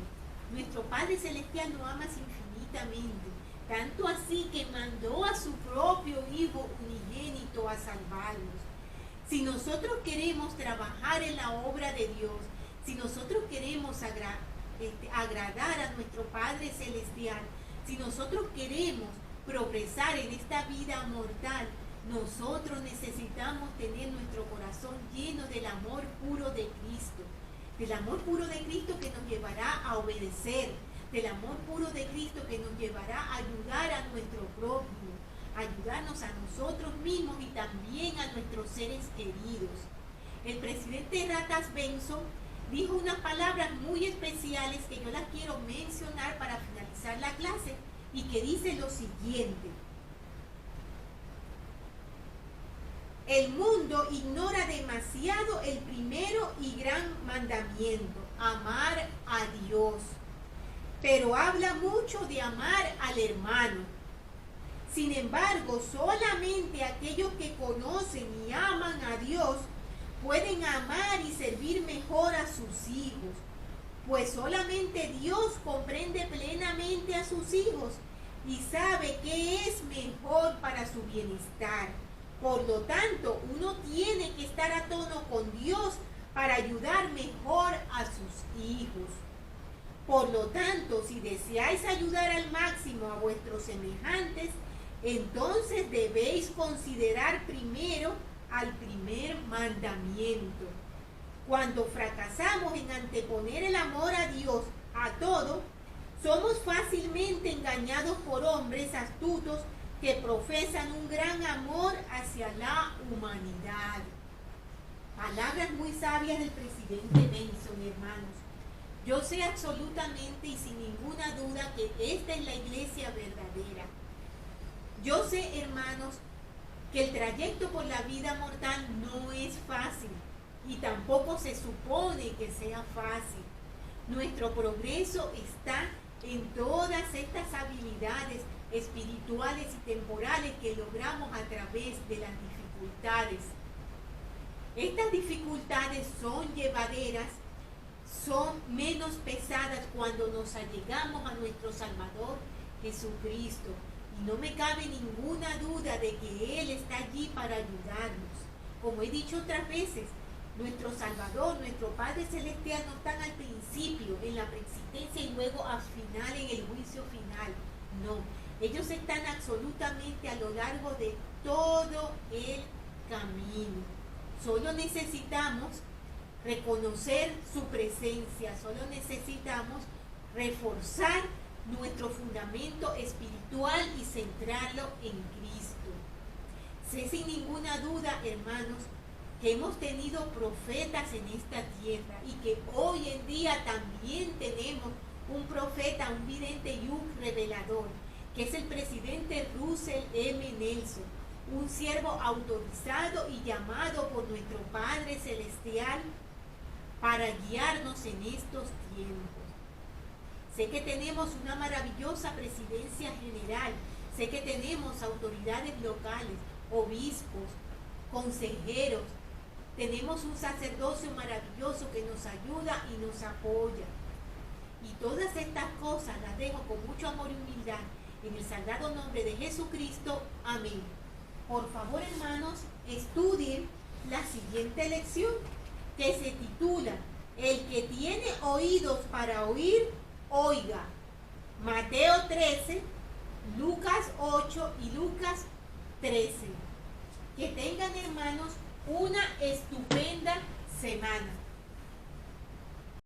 Nuestro Padre Celestial nos ama infinitamente, tanto así que mandó a su propio Hijo unigénito a salvarnos. Si nosotros queremos trabajar en la obra de Dios, si nosotros queremos agradar a nuestro Padre Celestial, si nosotros queremos progresar en esta vida mortal, nosotros necesitamos tener nuestro corazón lleno del amor puro de Cristo. Del amor puro de Cristo que nos llevará a obedecer, del amor puro de Cristo que nos llevará a ayudar a nuestro prójimo, ayudarnos a nosotros mismos y también a nuestros seres queridos. El presidente Ratas Benson dijo unas palabras muy especiales que yo las quiero mencionar para finalizar la clase y que dice lo siguiente: el mundo ignora demasiado el primero y gran mandamiento, amar a Dios, pero habla mucho de amar al hermano. Sin embargo, solamente aquellos que conocen y aman a Dios pueden amar y servir mejor a sus hijos, pues solamente Dios comprende plenamente a sus hijos y sabe qué es mejor para su bienestar. Por lo tanto, uno tiene que estar a tono con Dios para ayudar mejor a sus hijos. Por lo tanto, si deseáis ayudar al máximo a vuestros semejantes, entonces debéis considerar primero al primer mandamiento. Cuando fracasamos en anteponer el amor a Dios a todo, somos fácilmente engañados por hombres astutos que profesan un gran amor hacia la humanidad. Palabras muy sabias del presidente Benson, hermanos. Yo sé absolutamente y sin ninguna duda que esta es la iglesia verdadera. Yo sé, hermanos, que el trayecto por la vida mortal no es fácil y tampoco se supone que sea fácil. Nuestro progreso está en todas estas habilidades espirituales y temporales que logramos a través de las dificultades. Estas dificultades son llevaderas, son menos pesadas cuando nos allegamos a nuestro Salvador Jesucristo. Y no me cabe ninguna duda de que Él está allí para ayudarnos. Como he dicho otras veces, nuestro Salvador, nuestro Padre Celestial no están al principio, en la preexistencia y luego al final, en el juicio final. No, ellos están absolutamente a lo largo de todo el camino. Solo necesitamos reconocer su presencia, solo necesitamos reforzar nuestro fundamento espiritual y centrarlo en Cristo. Sé sin ninguna duda, hermanos, que hemos tenido profetas en esta tierra y que hoy en día también tenemos un profeta, un vidente y un revelador, que es el presidente Russell M. Nelson, un siervo autorizado y llamado por nuestro Padre Celestial para guiarnos en estos tiempos. Sé que tenemos una maravillosa presidencia general, sé que tenemos autoridades locales, obispos, consejeros, tenemos un sacerdocio maravilloso que nos ayuda y nos apoya. Y todas estas cosas las dejo con mucho amor y humildad en el sagrado nombre de Jesucristo. Amén. Por favor, hermanos, estudien la siguiente lección que se titula El que tiene oídos para oír, oiga. Mateo 13, Lucas 8 y Lucas 13. Que tengan, hermanos, una estupenda semana.